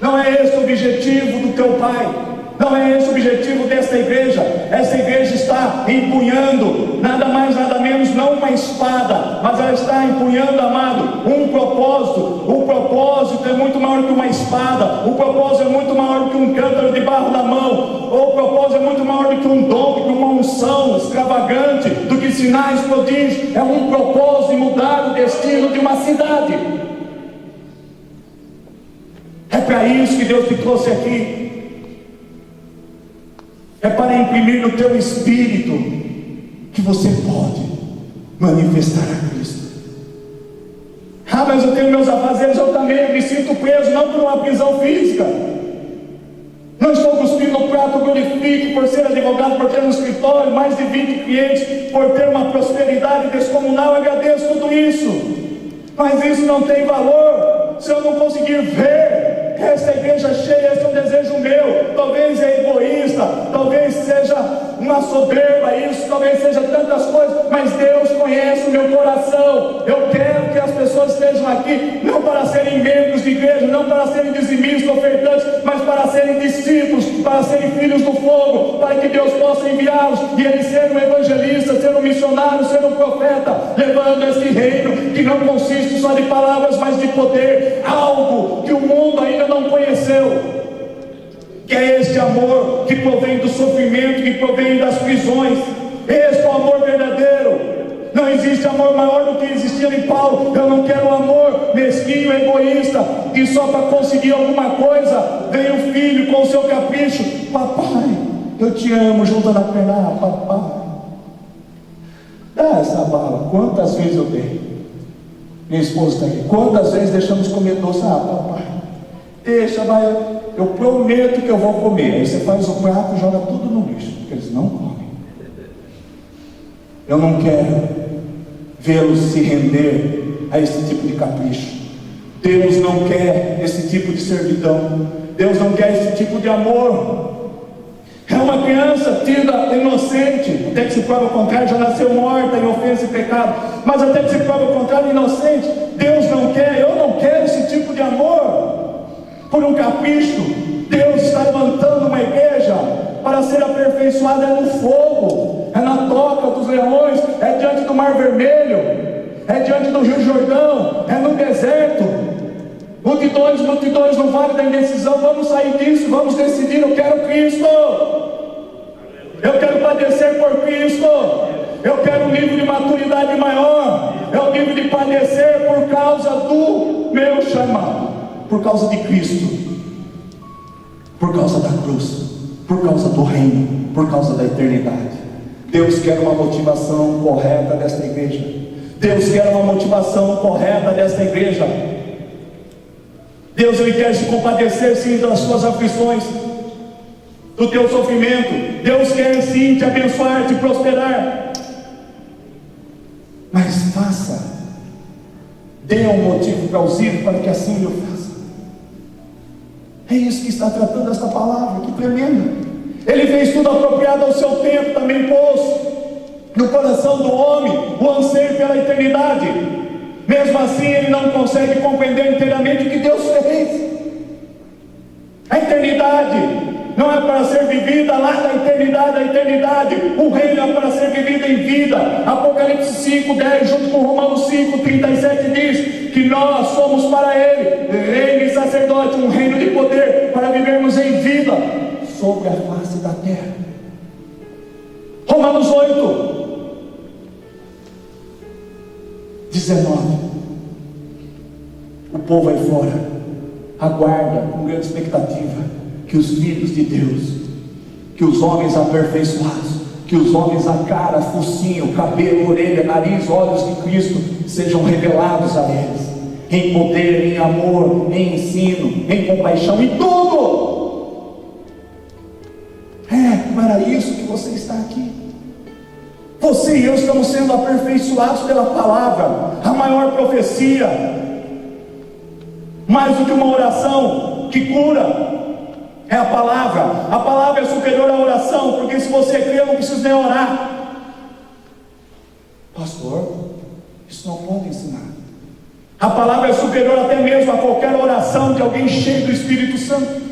Não é esse o objetivo do teu Pai, não é esse o objetivo desta igreja. Esta igreja está empunhando nada mais nada menos, não uma espada, mas ela está empunhando, amado, um propósito. O propósito é muito maior que uma espada, o propósito é muito maior que um cântaro de barro na mão, o propósito é muito maior do que um dom, do que uma unção extravagante, do que sinais, prodígios. É um propósito em mudar o destino de uma cidade. É para isso que Deus te trouxe aqui. É para imprimir no teu espírito que você pode manifestar a Cristo. Ah, mas eu tenho meus afazeres, eu também me sinto preso, não por uma prisão física. Não estou cuspindo no prato, glorifico por ser advogado, por ter um escritório, mais de 20 clientes, por ter uma prosperidade descomunal, agradeço tudo isso. Mas isso não tem valor se eu não conseguir ver esta igreja cheia. Esse é um desejo meu. Talvez é egoísta, talvez seja uma soberba isso, talvez seja tantas coisas, mas Deus conhece o meu coração. Eu quero que as pessoas estejam aqui não para serem membros de igreja, não para serem dizimistas, ofertantes, mas para serem discípulos, para serem filhos do fogo, para que Deus possa enviá-los e eles serem um evangelista, ser um missionário, ser um profeta, levando esse reino que não consiste só de palavras, mas de poder, algo que o mundo ainda não conheceu, que é este amor que provém do sofrimento, que provém das prisões. Este é o amor verdadeiro. Não existe amor maior do que existia em Paulo. Eu não quero amor mesquinho, egoísta, que só para conseguir alguma coisa, vem o filho com o seu capricho: papai, eu te amo, junta na perna, papai, dá essa bala. Quantas vezes eu dei? Minha esposa está aqui. Quantas vezes deixamos comer doce? Papai, deixa, vai, eu prometo que eu vou comer. Aí você faz o prato e joga tudo no lixo, porque eles não comem. Eu não quero vê-los se render a esse tipo de capricho. Deus não quer esse tipo de servidão. Deus não quer esse tipo de amor. É uma criança tida inocente, até que se prova o contrário, já nasceu morta em ofensa e pecado. Mas até que se prova o contrário, inocente. Deus não quer, eu não quero esse tipo de amor por um capricho. Deus está levantando uma igreja para ser aperfeiçoada no fogo, é na toca dos leões, é diante do Mar Vermelho, é diante do Rio Jordão, é no deserto. Multidões no vale da indecisão. Vamos sair disso, vamos decidir: eu quero Cristo, eu quero padecer por Cristo, eu quero um nível de maturidade maior, é o nível de padecer por causa do meu chamado, por causa de Cristo, por causa da cruz, por causa do reino, por causa da eternidade. Deus quer uma motivação correta desta igreja. Deus quer uma motivação correta desta igreja. Deus, Ele quer se compadecer sim das suas aflições, do teu sofrimento. Deus quer sim te abençoar, te prosperar. Mas faça, dê um motivo plausível para que assim Ele o faça. É isso que está tratando esta palavra, que tremenda. Ele fez tudo apropriado ao seu tempo, também pôs no coração do homem o anseio pela eternidade. Mesmo assim, ele não consegue compreender inteiramente o que Deus fez. A eternidade não é para ser vivida lá na eternidade. A eternidade, o reino é para ser vivido em vida. Apocalipse 5:10, junto com Romanos 5:37, diz que nós somos para Ele reino e sacerdote, um reino de poder, para vivermos em vida sobre a face da terra. Romanos 8:19. O povo aí fora aguarda com grande expectativa que os filhos de Deus, que os homens aperfeiçoados, que os homens a cara, focinho, cabelo, orelha, nariz, olhos de Cristo sejam revelados a eles, em poder, em amor, em ensino, em compaixão, em tudo. Para isso que você está aqui. Você e eu estamos sendo aperfeiçoados pela palavra. A maior profecia, mais do que uma oração que cura, é a palavra. A palavra é superior à oração, porque se você crê, eu não preciso nem orar. Pastor, isso não pode ensinar. A palavra é superior até mesmo a qualquer oração de alguém cheio do Espírito Santo.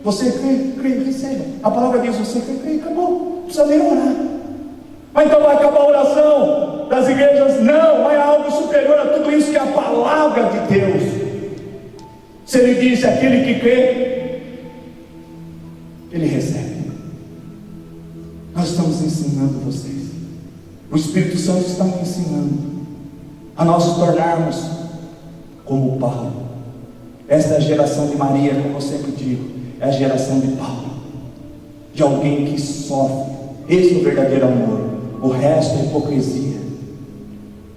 Você crê, receba. A palavra diz: você crê, acabou, não precisa nem orar. Mas então vai acabar a oração das igrejas? Não, é algo superior a tudo isso, que é a palavra de Deus. Se Ele disse: aquele que crê, ele recebe. Nós estamos ensinando vocês, o Espírito Santo está me ensinando a nós nos tornarmos como Paulo. Esta é a geração de Maria, como eu sempre digo, é a geração de Paulo, de alguém que sofre. Esse é o verdadeiro amor, o resto é hipocrisia.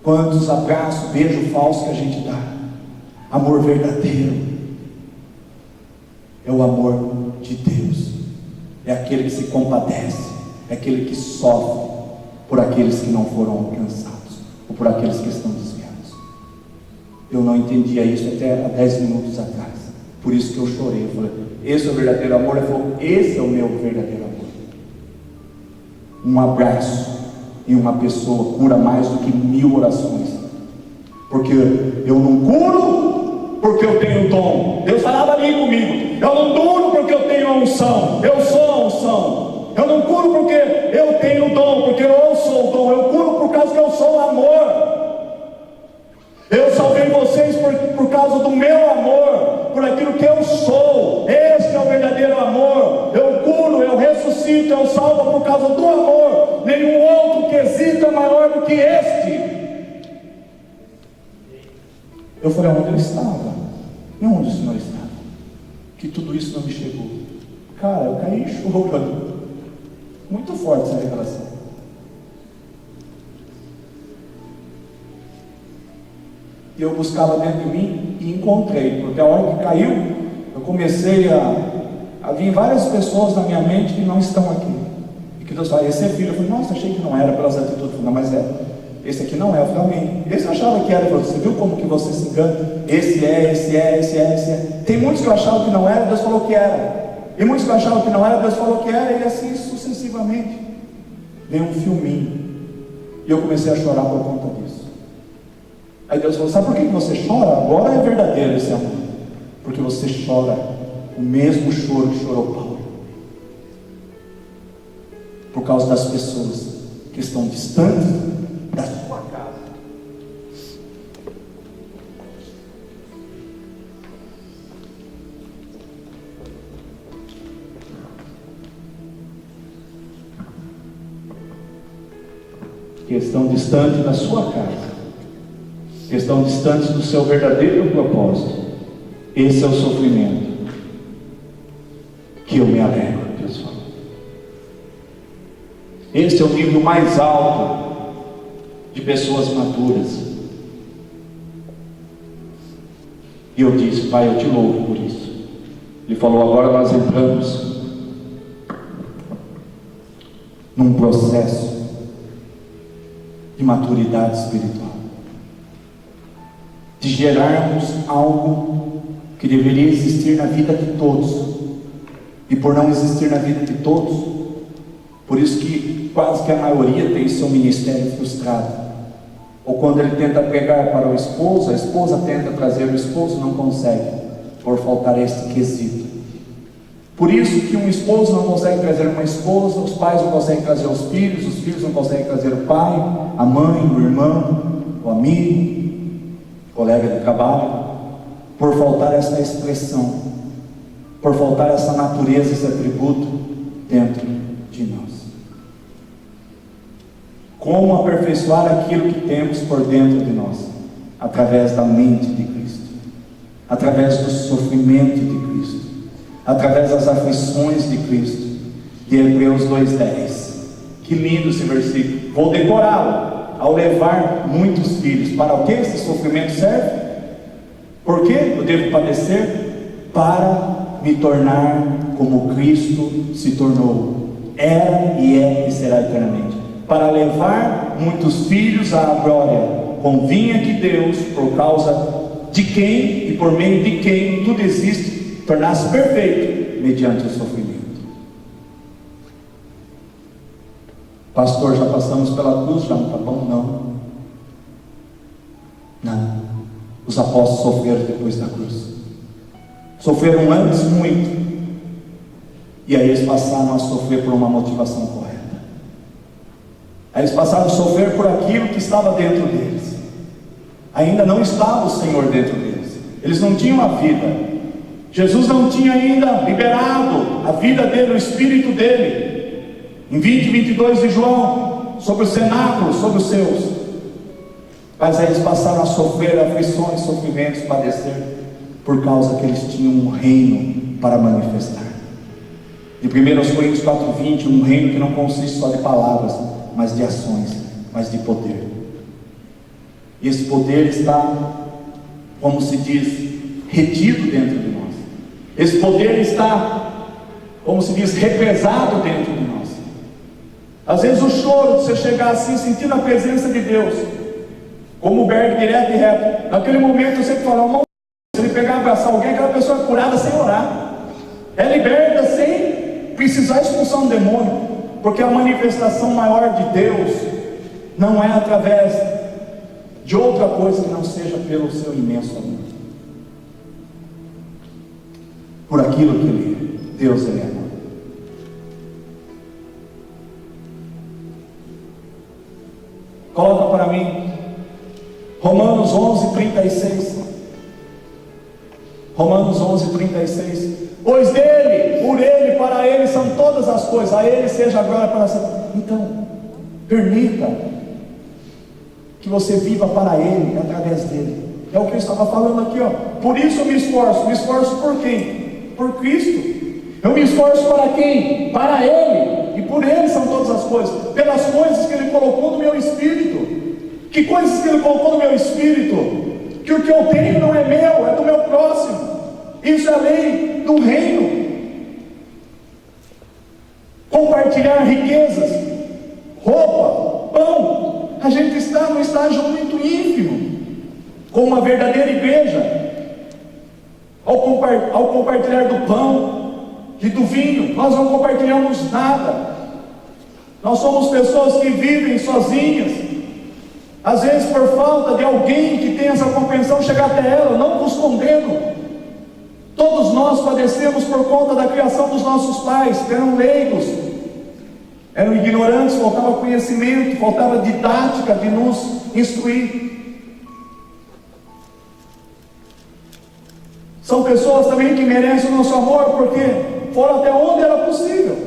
Quantos abraços, beijo falso que a gente dá. Amor verdadeiro é o amor de Deus, é aquele que se compadece, é aquele que sofre por aqueles que não foram alcançados, ou por aqueles que estão desviados. Eu não entendia isso até há 10 minutos atrás, por isso que eu chorei. Eu falei: esse é o verdadeiro amor. Ele falou: esse é o meu verdadeiro amor. Um abraço em uma pessoa cura mais do que 1000 orações, porque eu não curo porque eu tenho dom. Deus falava ali comigo: eu não curo porque eu tenho a unção, eu sou a unção. Eu não curo porque eu tenho dom, porque eu sou o dom. Eu curo por causa que eu sou o amor. Eu salvei vocês por causa do meu amor, por aquilo que eu sou. Este é o verdadeiro amor. Eu curo, eu ressuscito, eu salvo por causa do amor. Nenhum outro quesito é maior do que este. Eu falei: onde eu estava? E onde o Senhor estava? Que tudo isso não me chegou. Cara, eu caí em choro ali. Muito forte essa revelação. E eu buscava dentro de mim e encontrei, porque a hora que caiu, eu comecei a vir várias pessoas na minha mente que não estão aqui. E que Deus fala, esse é filho. Eu falei, nossa, achei que não era pelas atitudes. Eu falei, não, mas é. Esse aqui não é. Eu falei, amém. Esse eu achava que era. Eu falei, você viu como que você se engana? Esse é, esse é, esse é, esse é. Tem muitos que eu achava que não era, Deus falou que era. E muitos que eu achava que não era, Deus falou que era. E assim sucessivamente. Veio um filminho. E eu comecei a chorar por conta disso. Aí Deus falou, sabe por que você chora? Agora é verdadeiro esse amor. Porque você chora o mesmo choro que chorou Paulo. Por causa das pessoas que estão distantes da sua casa. Que estão distantes da sua casa. Que estão distantes do seu verdadeiro propósito. Esse é o sofrimento que eu me alegro, Deus falou. Esse é o nível mais alto de pessoas maduras. E eu disse, Pai, eu te louvo por isso. Ele falou, agora nós entramos num processo de maturidade espiritual, de gerarmos algo que deveria existir na vida de todos, e por não existir na vida de todos, por isso que quase que a maioria tem seu ministério frustrado, ou quando ele tenta pregar para o esposo, a esposa tenta trazer o esposo, não consegue, por faltar este quesito. Por isso que um esposo não consegue trazer uma esposa, os pais não conseguem trazer os filhos não conseguem trazer o pai, a mãe, o irmão, o amigo, o colega de trabalho, por faltar essa expressão, por faltar essa natureza, esse atributo dentro de nós. Como aperfeiçoar aquilo que temos por dentro de nós? Através da mente de Cristo, através do sofrimento de Cristo, através das aflições de Cristo. De Hebreus 2:10. Que lindo esse versículo. Vou decorá-lo. Ao levar muitos filhos, para o que esse sofrimento serve? Por que eu devo padecer? Para me tornar como Cristo se tornou, era e é e será eternamente. Para levar muitos filhos à glória, convinha que Deus, por causa de quem e por meio de quem tudo existe, tornasse perfeito mediante o sofrimento. Pastor, já passamos pela cruz, já não está bom? Não. Os apóstolos sofreram depois da cruz. Sofreram antes muito. E aí eles passaram a sofrer por uma motivação correta. Aí eles passaram a sofrer por aquilo que estava dentro deles. Ainda não estava o Senhor dentro deles. Eles não tinham a vida. Jesus não tinha ainda liberado a vida dele, o Espírito dele. Em 20:22 de João, sobre o cenáculo, sobre os seus. Mas aí eles passaram a sofrer aflições, sofrimentos, padecer, por causa que eles tinham um reino para manifestar. Em 1 Coríntios 4:20, um reino que não consiste só de palavras, mas de ações, mas de poder. E esse poder está, como se diz, retido dentro de nós. Esse poder está, como se diz, represado dentro de nós. Às vezes o choro de você chegar assim, sentindo a presença de Deus, como o Berg direto e reto, naquele momento eu sempre falo, se ele pegar e abraçar alguém, aquela pessoa é curada sem orar, é liberta sem precisar expulsar um demônio, porque a manifestação maior de Deus não é através de outra coisa que não seja pelo seu imenso amor, por aquilo que Ele é. Deus é amor. Coloca para mim Romanos 11:36. Romanos 11:36. Pois dele, por ele, para ele são todas as coisas, a ele seja a glória para sempre. Então, permita que você viva para ele, através dele. É o que eu estava falando aqui, ó. Por isso eu me esforço. Me esforço por quem? Por Cristo. Eu me esforço para quem? Para Ele. E por Ele são todas as coisas. Pelas coisas que Ele colocou no meu espírito. Que coisas que Ele colocou no meu espírito? Que o que eu tenho não é meu, é do meu próximo. Isso é a lei do reino. Compartilhar riquezas, roupa, pão. A gente está num estágio muito ínfimo. Com uma verdadeira igreja, ao compartilhar do pão e do vinho, nós não compartilhamos nada. Nós somos pessoas que vivem sozinhas, às vezes por falta de alguém que tenha essa compreensão chegar até ela. Não vos condeno. Todos nós padecemos por conta da criação dos nossos pais, que eram leigos, eram ignorantes, faltava conhecimento, faltava didática de nos instruir. São pessoas também que merecem o nosso amor, porque foram até onde era possível.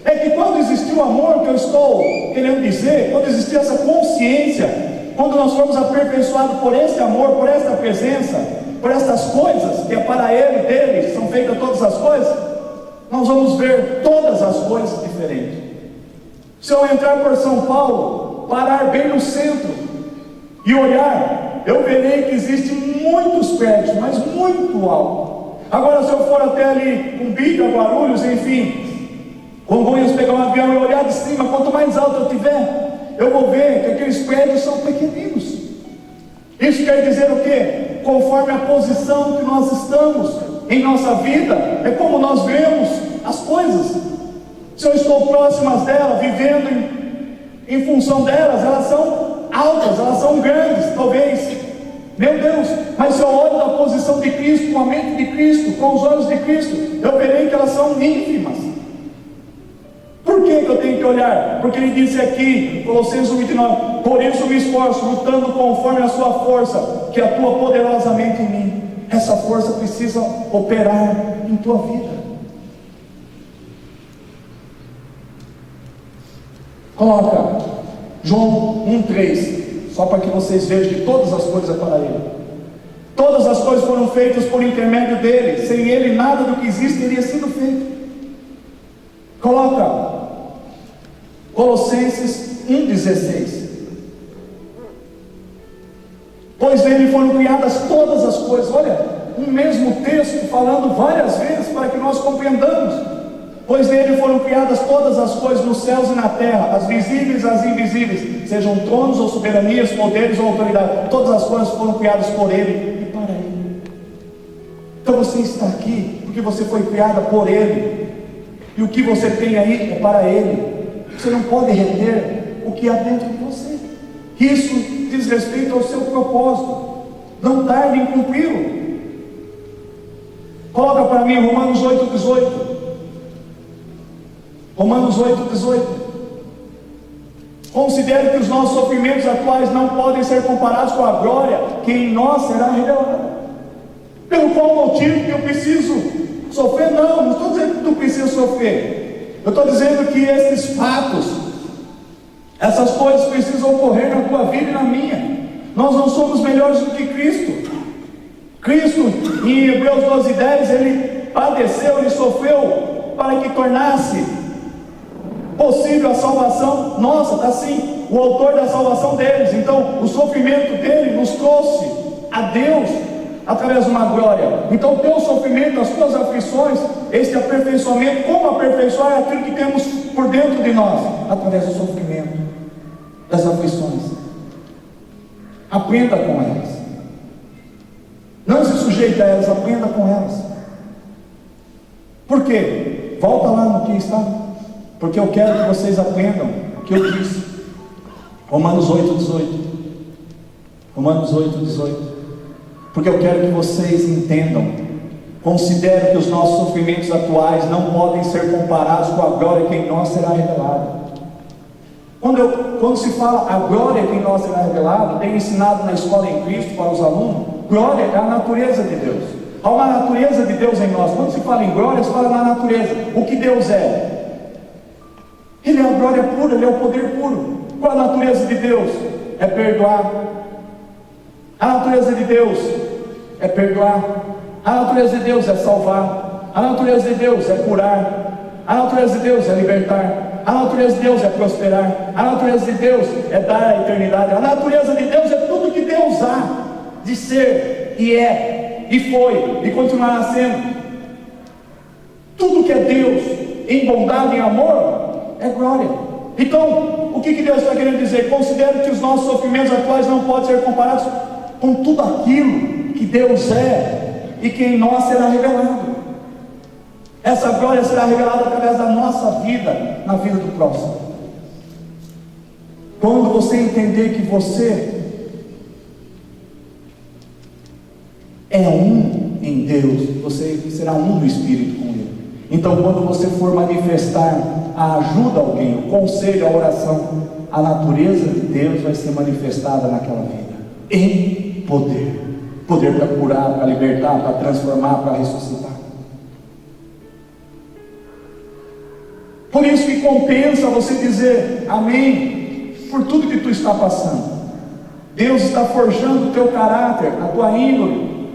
É que quando existiu o amor, que eu estou querendo dizer, quando existiu essa consciência, quando nós fomos aperfeiçoados por esse amor, por essa presença, por essas coisas, que é para Ele, dele, são feitas todas as coisas, nós vamos ver todas as coisas diferentes. Se eu entrar por São Paulo, parar bem no centro e olhar, eu verei que existem muitos prédios, mas muito alto. Agora, se eu for até ali Cumbica, Guarulhos, enfim, Congonhas, pegar um avião e olhar de cima, quanto mais alto eu tiver, eu vou ver que aqueles prédios são pequeninos. Isso quer dizer o quê? Conforme a posição que nós estamos em nossa vida, é como nós vemos as coisas. Se eu estou próximas delas, vivendo em função delas, elas são altas, elas são grandes, talvez, meu Deus, mas se eu olho da posição de Cristo, com a mente de Cristo, com os olhos de Cristo, eu verei que elas são ínfimas. Por que eu tenho que olhar? Porque Ele disse aqui, Colossenses 1:29, por isso me esforço, lutando conforme a sua força, que atua poderosamente em mim. Essa força precisa operar em tua vida. Coloca João 1:3, só para que vocês vejam que todas as coisas é para Ele. Todas as coisas foram feitas por intermédio dEle. Sem Ele nada do que existe teria sido feito. Coloca Colossenses 1:16. Pois nele foram criadas todas as coisas. Olha, um mesmo texto falando várias vezes para que nós compreendamos. Pois nele foram criadas todas as coisas nos céus e na terra, as visíveis e as invisíveis, sejam tronos ou soberanias, poderes ou autoridade. Todas as coisas foram criadas por Ele e para Ele. Então você está aqui porque você foi criada por Ele. E o que você tem aí é para Ele. Você não pode reter o que há dentro de você. Isso diz respeito ao seu propósito. Não tarde em cumpri-lo. Coloca para mim Romanos 8:18. Romanos 8:18. Considere que os nossos sofrimentos atuais não podem ser comparados com a glória que em nós será revelada. Pelo qual motivo que eu preciso sofrer? Não estou dizendo que tu precisa sofrer. Eu estou dizendo que esses fatos, essas coisas precisam ocorrer na tua vida e na minha. Nós não somos melhores do que Cristo. Cristo, em Hebreus 12:10, Ele padeceu, Ele sofreu para que tornasse possível a salvação nossa, está assim, o autor da salvação deles. Então, o sofrimento dele nos trouxe a Deus através de uma glória. Então, o teu sofrimento, as tuas aflições, este aperfeiçoamento, como aperfeiçoar aquilo que temos por dentro de nós? Através do sofrimento, das aflições. Aprenda com elas. Não se sujeite a elas, aprenda com elas. Por quê? Volta lá no que está. Porque eu quero que vocês aprendam o que eu disse. Romanos 8:18. Romanos 8:18. Porque eu quero que vocês entendam. Considero que os nossos sofrimentos atuais não podem ser comparados com a glória que em nós será revelada. Quando se fala a glória que em nós será revelada, tenho ensinado na escola em Cristo para os alunos, glória é a natureza de Deus. Há uma natureza de Deus em nós. Quando se fala em glória, se fala na natureza. O que Deus é? Ele é a glória pura, Ele é o poder puro. Qual a natureza de Deus? É perdoar. A natureza de Deus é perdoar. A natureza de Deus é salvar. A natureza de Deus é curar. A natureza de Deus é libertar. A natureza de Deus é prosperar. A natureza de Deus é dar a eternidade. A natureza de Deus é tudo que Deus há de ser, e é, e foi, e continuará sendo. Tudo que é Deus, em bondade e amor, é glória. Então, o que Deus está querendo dizer? Considere que os nossos sofrimentos atuais não podem ser comparados com tudo aquilo que Deus é e que em nós será revelado. Essa glória será revelada através da nossa vida, na vida do próximo. Quando você entender que você é um em Deus, você será um no Espírito com Ele. Então, quando você for manifestar a ajuda a alguém, o conselho, a oração, a natureza de Deus vai ser manifestada naquela vida, em poder. Poder para curar, para libertar, para transformar, para ressuscitar. Por isso que compensa você dizer amém por tudo que tu está passando. Deus está forjando o teu caráter, a tua índole.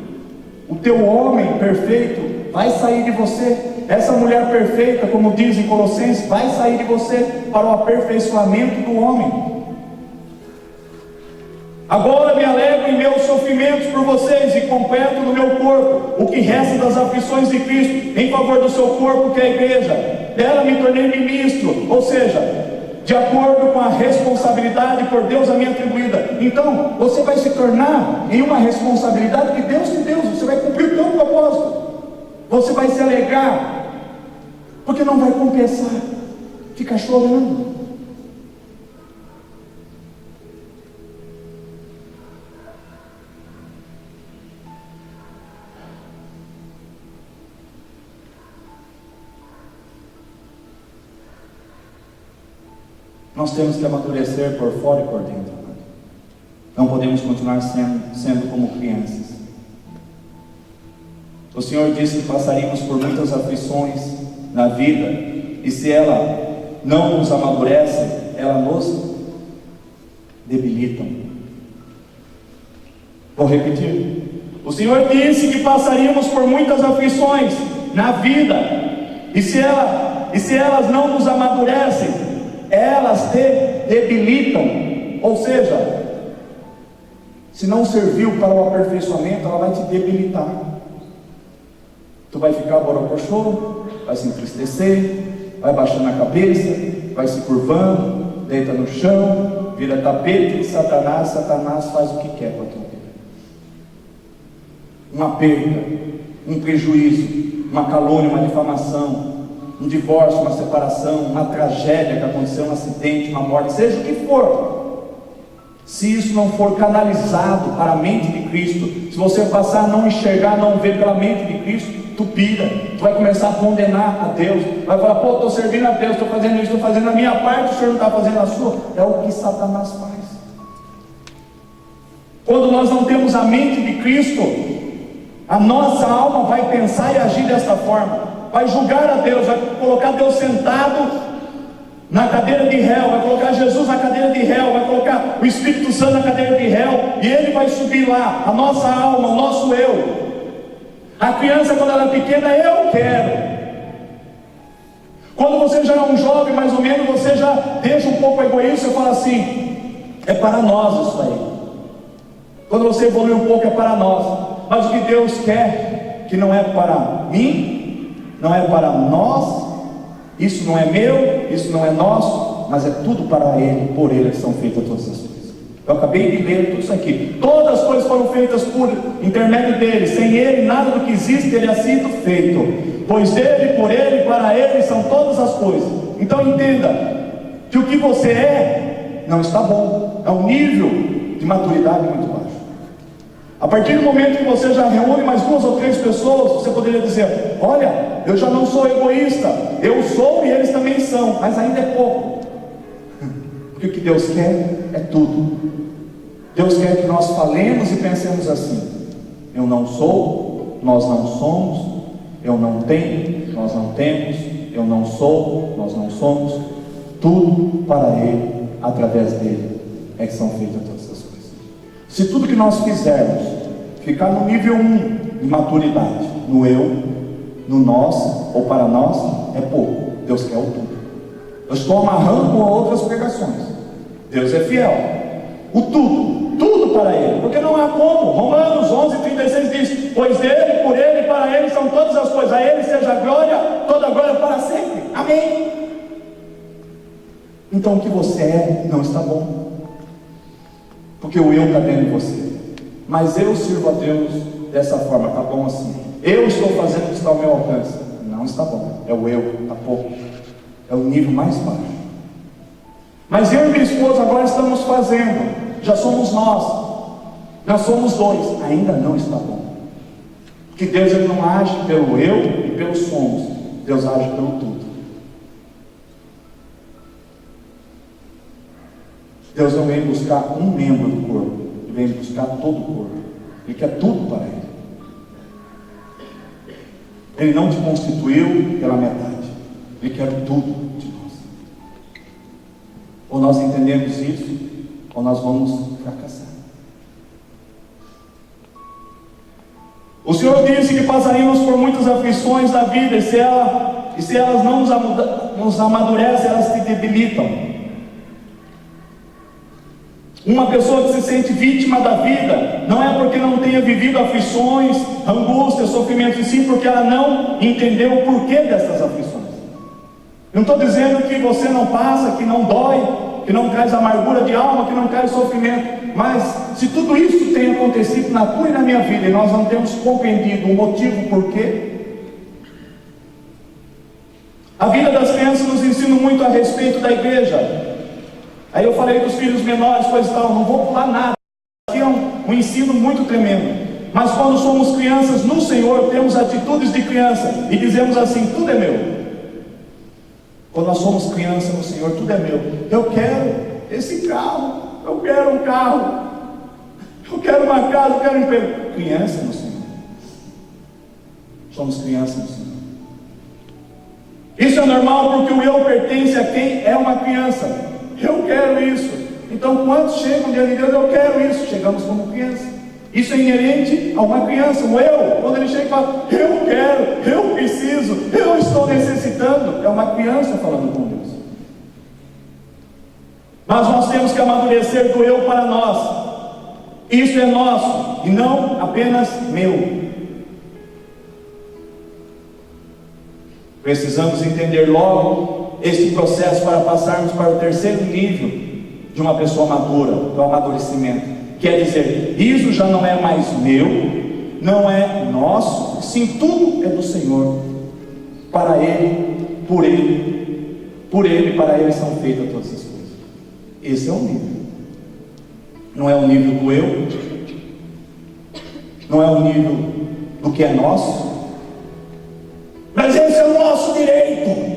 O teu homem perfeito vai sair de você. Essa mulher perfeita, como diz em Colossenses, vai sair de você para o aperfeiçoamento do homem. Agora me alegro em meus sofrimentos por vocês e completo no meu corpo o que resta das aflições de Cristo em favor do seu corpo, que é a igreja. Dela me tornei ministro, ou seja, de acordo com a responsabilidade por Deus a mim atribuída. Então, você vai se tornar em uma responsabilidade que Deus te deu. Você vai cumprir o teu propósito. Você vai se alegrar, porque não vai compensar ficar chorando. Nós temos que amadurecer por fora e por dentro. Não podemos continuar sendo como crianças. O Senhor disse que passaríamos por muitas aflições na vida, e se ela não nos amadurece, ela nos debilitam. Vou repetir. O Senhor disse que passaríamos por muitas aflições na vida, e se elas não nos amadurecem, elas te debilitam. Ou seja, se não serviu para o aperfeiçoamento, ela vai te debilitar. Tu vai ficar borocochô, vai se entristecer, vai baixando a cabeça, vai se curvando, deita no chão, vira tapete de Satanás. Satanás faz o que quer com a tua vida. Uma perda, um prejuízo, uma calúnia, uma difamação, um divórcio, uma separação, uma tragédia que aconteceu, um acidente, uma morte, seja o que for. Se isso não for canalizado para a mente de Cristo, se você passar a não enxergar, não ver pela mente de Cristo, tu pira, tu vai começar a condenar a Deus, vai falar, pô, estou servindo a Deus, estou fazendo isso, estou fazendo a minha parte, o Senhor não está fazendo a sua. É o que Satanás faz. Quando nós não temos a mente de Cristo, a nossa alma vai pensar e agir desta forma, vai julgar a Deus, vai colocar Deus sentado na cadeira de réu, vai colocar Jesus na cadeira de réu, vai colocar o Espírito Santo na cadeira de réu, e ele vai subir lá, a nossa alma, o nosso eu. A criança, quando ela é pequena, eu quero. Quando você já é um jovem, mais ou menos, você já deixa um pouco egoísta e fala assim, é para nós isso aí. Quando você evolui um pouco, é para nós. Mas o que Deus quer, que não é para mim, não é para nós, isso não é meu, isso não é nosso, mas é tudo para Ele, por Ele que são feitas todas as coisas. Eu acabei de ler tudo isso aqui. Todas as coisas foram feitas por intermédio dele. Sem Ele, nada do que existe teria sido feito. Pois dele, por Ele, para Ele são todas as coisas. Então entenda que o que você é não está bom. É um nível de maturidade muito baixo. A partir do momento que você já reúne mais 2 ou 3 pessoas, você poderia dizer, olha, eu já não sou egoísta, eu sou e eles também são, mas ainda é pouco. Porque o que Deus quer é tudo. Deus quer que nós falemos e pensemos assim, eu não sou, nós não somos, eu não tenho, nós não temos, eu não sou, nós não somos, tudo para Ele, através dele, é que são feitas todas as coisas. Se tudo que nós fizermos ficar no nível 1 de maturidade, no eu, no nós ou para nós, é pouco. Deus quer o tudo. Eu estou amarrando com outras pregações. Deus é fiel. O tudo para Ele, porque não há como. Romanos 11:36 diz: pois dele, por Ele e para Ele são todas as coisas. A Ele seja a glória, toda a glória para sempre. Amém. Então o que você é não está bom, porque o eu está dentro de você. Mas eu sirvo a Deus dessa forma, está bom assim. Eu estou fazendo o que está ao meu alcance. Não está bom, é o eu, está pouco. É o nível mais baixo. Mas eu e minha esposa agora estamos fazendo. Já somos nós somos dois. Ainda não está bom, porque Deus ele não age pelo eu e pelo somos. Deus age pelo tudo. Deus não vem buscar um membro do corpo, Ele vem buscar todo o corpo. Ele quer tudo para Ele. Ele não te constituiu pela metade, Ele quer tudo de nós. Ou nós entendemos isso, ou nós vamos fracassar. O Senhor disse que passaríamos por muitas aflições na vida, e se elas não nos amadurecem, elas se debilitam. Uma pessoa que se sente vítima da vida, não é porque não tenha vivido aflições, angústias, sofrimentos, e sim porque ela não entendeu o porquê dessas aflições. Eu não estou dizendo que você não passa, que não dói, que não traz amargura de alma, que não traz sofrimento. Mas se tudo isso tem acontecido na tua e na minha vida, e nós não temos compreendido o motivo porquê. A vida das crianças nos ensina muito a respeito da igreja. Aí eu falei dos filhos menores, coisa e tal, não vou pular nada. Aqui é um ensino muito tremendo. Mas quando somos crianças no Senhor, temos atitudes de criança e dizemos assim: tudo é meu. Quando nós somos crianças no Senhor, tudo é meu. Eu quero esse carro, eu quero um carro, eu quero uma casa, eu quero um emprego. Criança no Senhor. Somos crianças no Senhor. Isso é normal porque o eu pertence a quem é uma criança. Eu quero isso. Então quantos chegam diante de Deus? Eu quero isso. Chegamos como criança. Isso é inerente a uma criança. O eu, quando ele chega e fala: eu quero, eu preciso, eu estou necessitando, é uma criança falando com Deus. Mas nós temos que amadurecer do eu para nós. Isso é nosso e não apenas meu. Precisamos entender logo este processo para passarmos para o terceiro nível de uma pessoa madura, do amadurecimento. Quer dizer, isso já não é mais meu, não é nosso, sim, tudo é do Senhor. Para Ele, por Ele, para Ele são feitas todas as coisas. Esse é o nível. Não é o nível do eu, não é o nível do que é nosso, mas esse é o nosso direito.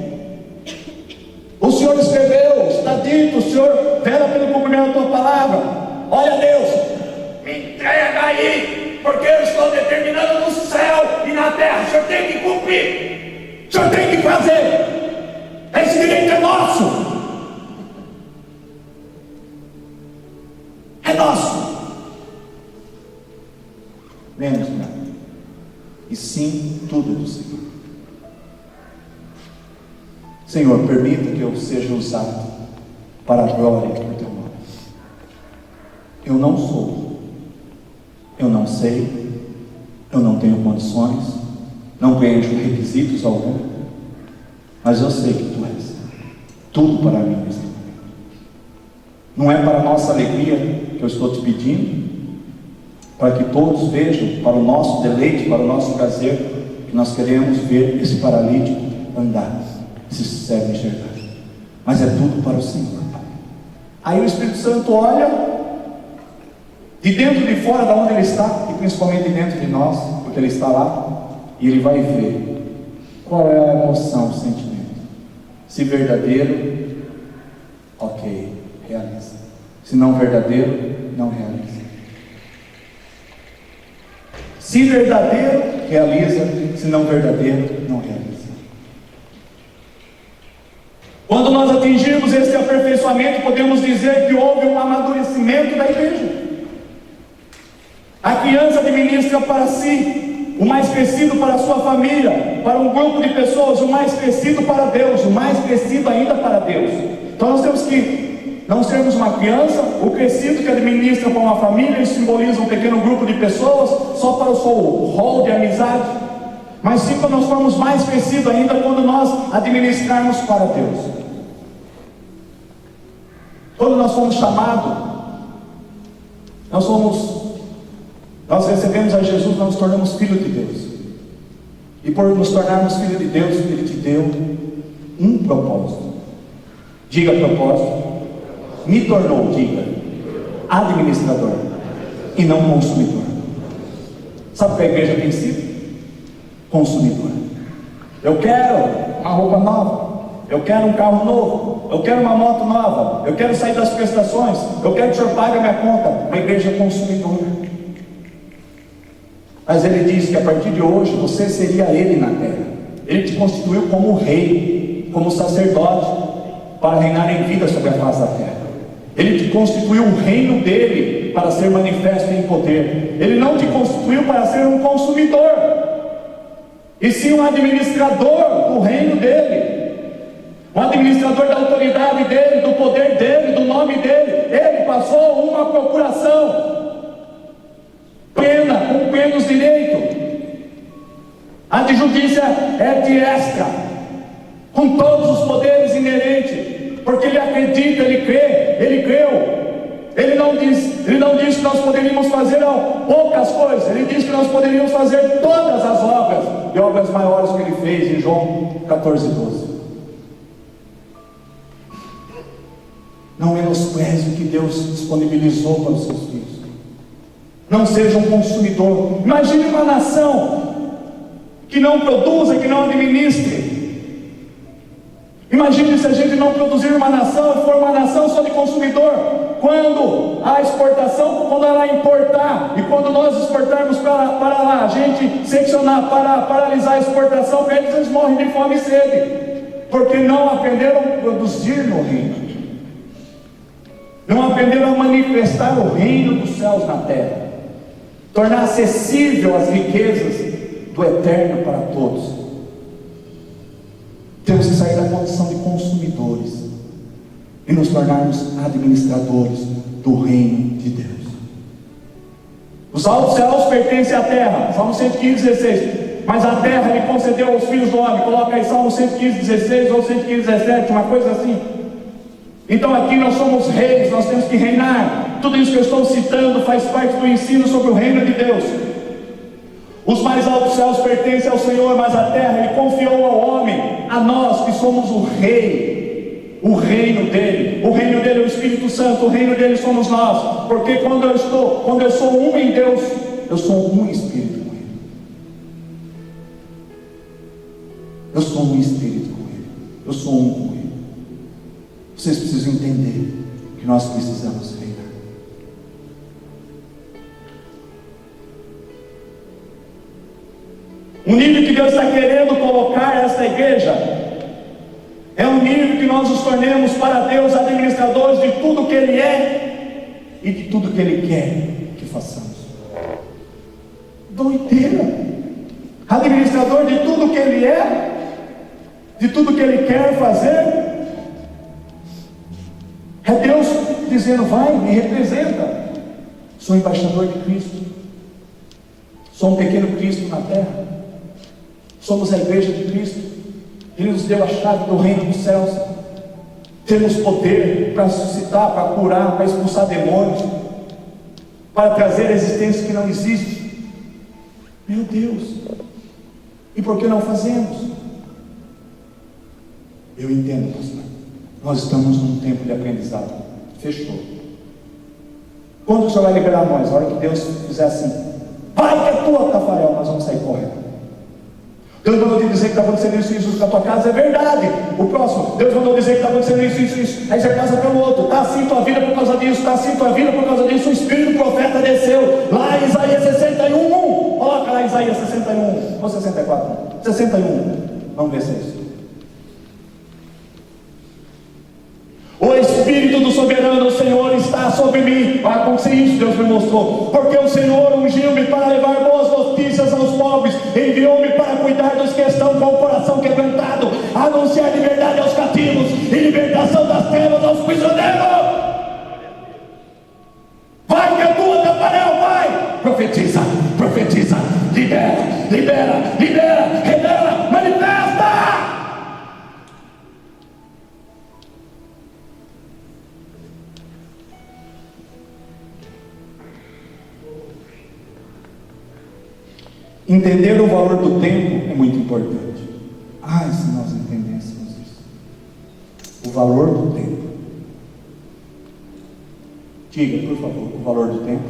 O Senhor escreveu, está dito, o Senhor vela pelo cumprimento da tua palavra. Olha, Deus, me entrega aí, porque eu estou determinando no céu e na terra. O Senhor tem que cumprir, o Senhor tem que fazer. Esse direito é nosso, é nosso. Menos nada, e sim tudo é do Senhor. Senhor, permita que eu seja usado para a glória do Teu nome. Eu não sou, eu não sei, eu não tenho condições, não preencho requisitos algum, mas eu sei que Tu és tudo para mim nesse momento. Não é para a nossa alegria que eu estou Te pedindo, para que todos vejam, para o nosso deleite, para o nosso prazer, que nós queremos ver esse paralítico andar, se serve enxergar, mas é tudo para o Senhor, Pai. Aí o Espírito Santo olha de dentro e de fora, de onde Ele está, e principalmente de dentro de nós, porque Ele está lá, e Ele vai ver qual é a emoção, o sentimento. Se verdadeiro, ok, realiza. Se não verdadeiro, não realiza. Se verdadeiro, realiza. Se não verdadeiro, não realiza. Quando nós atingirmos esse aperfeiçoamento, podemos dizer que houve um amadurecimento da igreja. A criança administra para si, o mais crescido para a sua família, para um grupo de pessoas, o mais crescido para Deus, o mais crescido ainda para Deus. Então nós temos que não sermos uma criança, o crescido que administra para uma família, ele simboliza um pequeno grupo de pessoas, só para o seu rol de amizade. Mas sim, quando nós formos mais crescidos ainda, quando nós administrarmos para Deus. Quando nós fomos chamados, nós recebemos a Jesus, nós nos tornamos filhos de Deus. E por nos tornarmos filhos de Deus, Ele te deu um propósito. Diga propósito. Me tornou, diga, administrador e não consumidor. Sabe o que a igreja tem sido? Consumidor. Eu quero uma roupa nova, eu quero um carro novo, eu quero uma moto nova, eu quero sair das prestações, eu quero que o Senhor pague a minha conta. Uma igreja consumidora. Mas Ele diz que a partir de hoje você seria Ele na terra. Ele te constituiu como rei, como sacerdote, para reinar em vida sobre a face da terra. Ele te constituiu o reino dele para ser manifesto em poder. Ele não te constituiu para ser um consumidor, e sim um administrador do reino dele, um administrador da autoridade dele, do poder dele, do nome dele. Ele passou uma procuração plena, com plenos direitos. A de justiça é de extra, com todos os poderes inerentes, porque ele acredita, ele crê, ele creu. Ele não diz que nós poderíamos fazer poucas coisas, ele diz que nós poderíamos fazer todas as obras, e obras maiores que ele fez em João 14:12. Não menospreze o que Deus disponibilizou para os seus filhos. Não seja um consumidor. Imagine uma nação que não produza, que não administre. Imagine se a gente não produzir uma nação e for uma nação só de consumidor. Quando a exportação, quando ela importar, e quando nós exportarmos para lá, a gente seccionar, paralisar a exportação, para eles morrem de fome e sede, porque não aprenderam a produzir no reino, não aprenderam a manifestar o reino dos céus na terra, tornar acessível as riquezas do eterno para todos. Temos que sair da condição de consumidores e nos tornarmos administradores do reino de Deus. Os altos céus pertencem à terra, Salmo 115:16. Mas a terra Ele concedeu aos filhos do homem. Coloca aí Salmo 115:16 ou 115:17, uma coisa assim. Então aqui nós somos reis, nós temos que reinar. Tudo isso que eu estou citando faz parte do ensino sobre o reino de Deus. Os mais altos céus pertencem ao Senhor, mas a terra Ele confiou ao homem, a nós que somos o rei, o reino dele. O reino dele é o Espírito Santo, o reino dele somos nós. Porque quando eu sou um em Deus, eu sou um Espírito com Ele. Eu sou um Espírito com Ele. Eu sou um com Ele. Vocês precisam entender que nós precisamos reinar. O nível que Deus está querendo colocar esta igreja é um nível que nós nos tornemos para Deus administradores de tudo que Ele é e de tudo que Ele quer que façamos. Doideira! Administrador de tudo que Ele é, de tudo que Ele quer fazer. É Deus dizendo: vai, me representa. Sou embaixador de Cristo. Sou um pequeno Cristo na terra. Somos a igreja de Cristo. Ele nos deu a chave do reino dos céus. Temos poder para suscitar, para curar, para expulsar demônios, para trazer existência que não existe. Meu Deus! E por que não fazemos? Eu entendo, pastor. Nós estamos num tempo de aprendizado. Fechou. Quando o Senhor vai liberar nós? A hora que Deus fizer assim: vai que é tua, Tafarel, nós vamos sair correndo. Deus mandou te dizer que está acontecendo isso na tua casa, é verdade. O próximo, Deus mandou dizer que está acontecendo isso. Aí você passa pelo outro: está assim tua vida por causa disso, está assim tua vida por causa disso. O Espírito do profeta desceu lá em Isaías 61. Coloca lá Isaías 61 ou 64, 61. Vamos ver se é isso. O Espírito do soberano Senhor está sobre mim. Vai acontecer isso, Deus me mostrou. Porque o Senhor ungiu-me para levar boas notícias aos pobres, enviou-me para cuidar dos que estão com o coração quebrantado, anunciar liberdade aos cativos e libertação das trevas aos prisioneiros. Vai que é tua, Taparel, vai! Profetiza, profetiza, libera, libera, libera, revela, manifesta! Entender o valor do tempo é muito importante. Ai, se nós entendêssemos isso. O valor do tempo. Diga, por favor, o valor do tempo.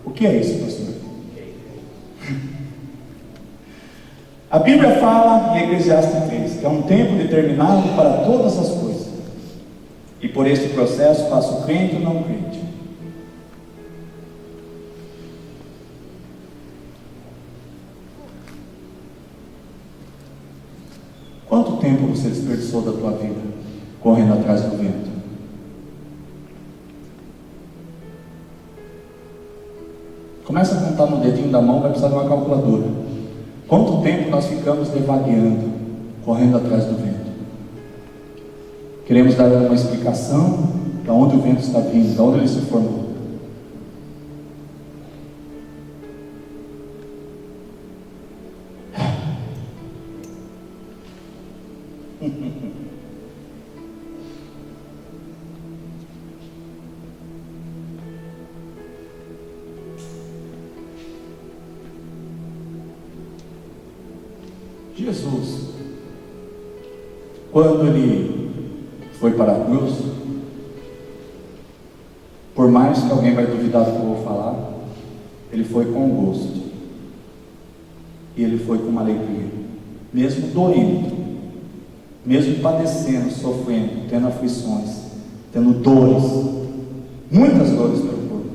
O que é isso, pastor? A Bíblia fala em Eclesiastes 3 que é um tempo determinado para todas as coisas. E por esse processo passa o crente e o não crente. Quanto tempo você desperdiçou da tua vida correndo atrás do vento? Começa a contar no dedinho da mão, vai precisar de uma calculadora. Quanto tempo nós ficamos devagueando, correndo atrás do vento? Queremos dar uma explicação de onde o vento está vindo, de onde ele se formou. Jesus, quando ele foi para a cruz, por mais que alguém vai duvidar do que eu vou falar, ele foi com gosto, e ele foi com uma alegria, mesmo doendo, mesmo padecendo, sofrendo, tendo aflições, tendo dores, muitas dores pelo corpo,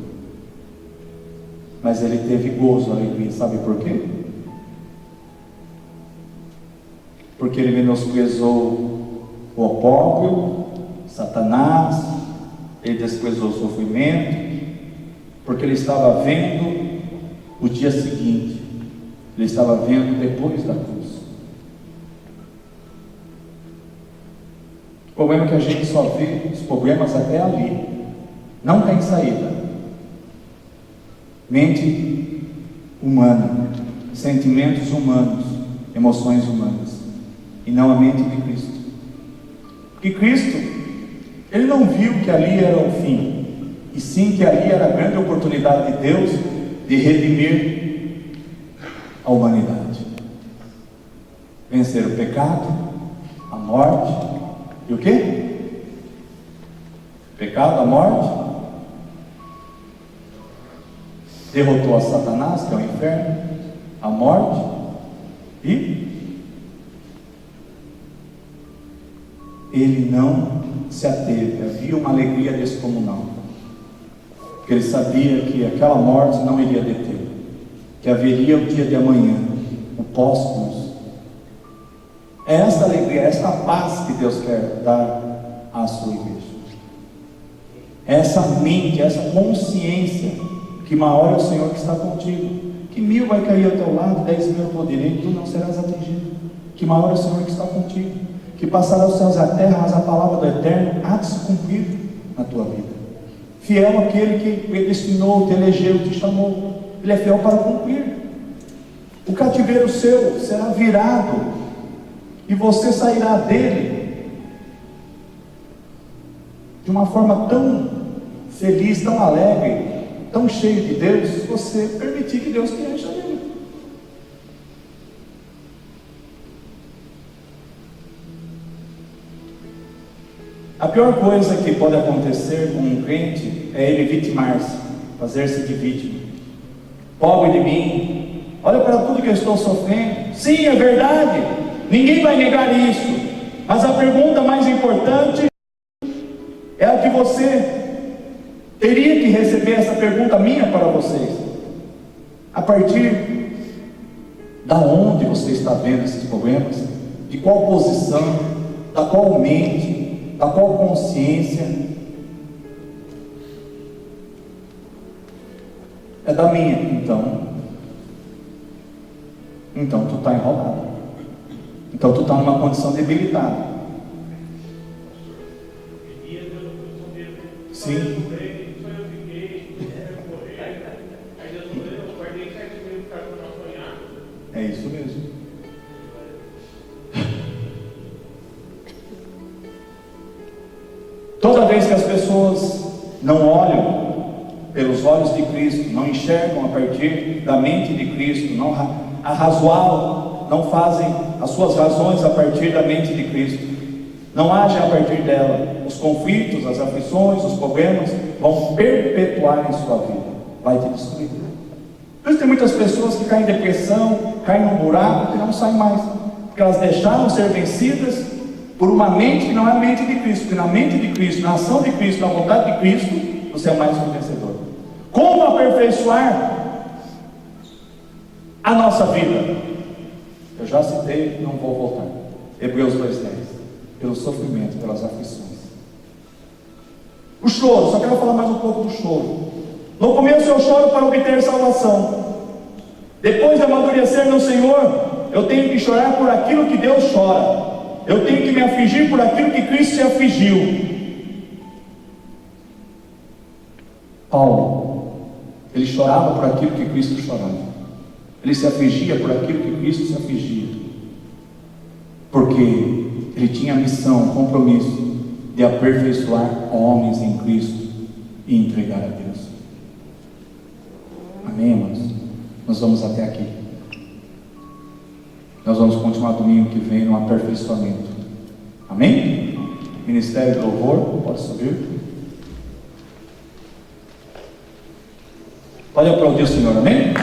mas ele teve gozo, alegria. Sabe por quê? Porque ele menosprezou o opróbrio, Satanás, ele desprezou o sofrimento, porque ele estava vendo o dia seguinte, ele estava vendo depois da cruz. O problema é que a gente só vê os problemas até ali, não tem saída. Mente humana, sentimentos humanos, emoções humanas, e não a mente de Cristo. Porque Cristo, ele não viu que ali era o fim, e sim que ali era a grande oportunidade de Deus de redimir a humanidade, vencer o pecado, a morte e o quê? Pecado, a morte, derrotou a Satanás, que é o inferno, a morte, e ele não se ateve. Havia uma alegria descomunal, porque ele sabia que aquela morte não iria deter, que haveria o dia de amanhã, o pós-cruz. É esta alegria, esta paz que Deus quer dar à sua igreja. Essa mente, essa consciência que uma hora é o Senhor que está contigo, que 1000 vai cair ao teu lado, 10.000 ao teu direito, tu não serás atingido. Que uma hora é o Senhor que está contigo, que passará os céus e a terra, mas a palavra do Eterno há de se cumprir na tua vida. Fiel aquele que predestinou, te elegeu, te chamou, ele é fiel para cumprir. O cativeiro seu será virado, e você sairá dele de uma forma tão feliz, tão alegre, tão cheio de Deus, se você permitir que Deus te encha dele. A pior coisa que pode acontecer com um crente é ele vitimar-se, fazer-se de vítima. Pobre de mim, olha para tudo que eu estou sofrendo. Sim, é verdade, ninguém vai negar isso, mas a pergunta mais importante é a que você teria que receber, essa pergunta minha para vocês: a partir da onde você está vendo esses problemas? De qual posição? Da qual mente? Da qual consciência? é da minha. Então tu está enrolado. Então tu está numa condição debilitada. Sim. É isso mesmo. Toda vez que as pessoas não olham pelos olhos de Cristo, não enxergam a partir da mente de Cristo, não arrazoam, não fazem as suas razões a partir da mente de Cristo, não agem a partir dela, os conflitos, as aflições, os problemas vão perpetuar em sua vida, vai te destruir. Por isso tem muitas pessoas que caem em depressão, caem num buraco e não saem mais, porque elas deixaram ser vencidas por uma mente que não é a mente de Cristo, porque na mente de Cristo, na ação de Cristo, na vontade de Cristo, você é mais que um vencedor. Como aperfeiçoar a nossa vida? Eu já citei, não vou voltar. Hebreus 2:10. Pelo sofrimento, pelas aflições. O choro, só quero falar mais um pouco do choro. No começo eu choro para obter salvação. Depois de amadurecer no Senhor, eu tenho que chorar por aquilo que Deus chora. Eu tenho que me afligir por aquilo que Cristo se afligiu. Paulo, ele chorava por aquilo que Cristo chorava. Ele se afligia por aquilo que Cristo se afligia. Porque ele tinha a missão, o compromisso de aperfeiçoar homens em Cristo e entregar a Deus. Amém, irmãos? Nós vamos até aqui. Nós vamos continuar domingo que vem no aperfeiçoamento. Amém? Ministério do Louvor, pode subir. Pode aplaudir o Senhor, amém?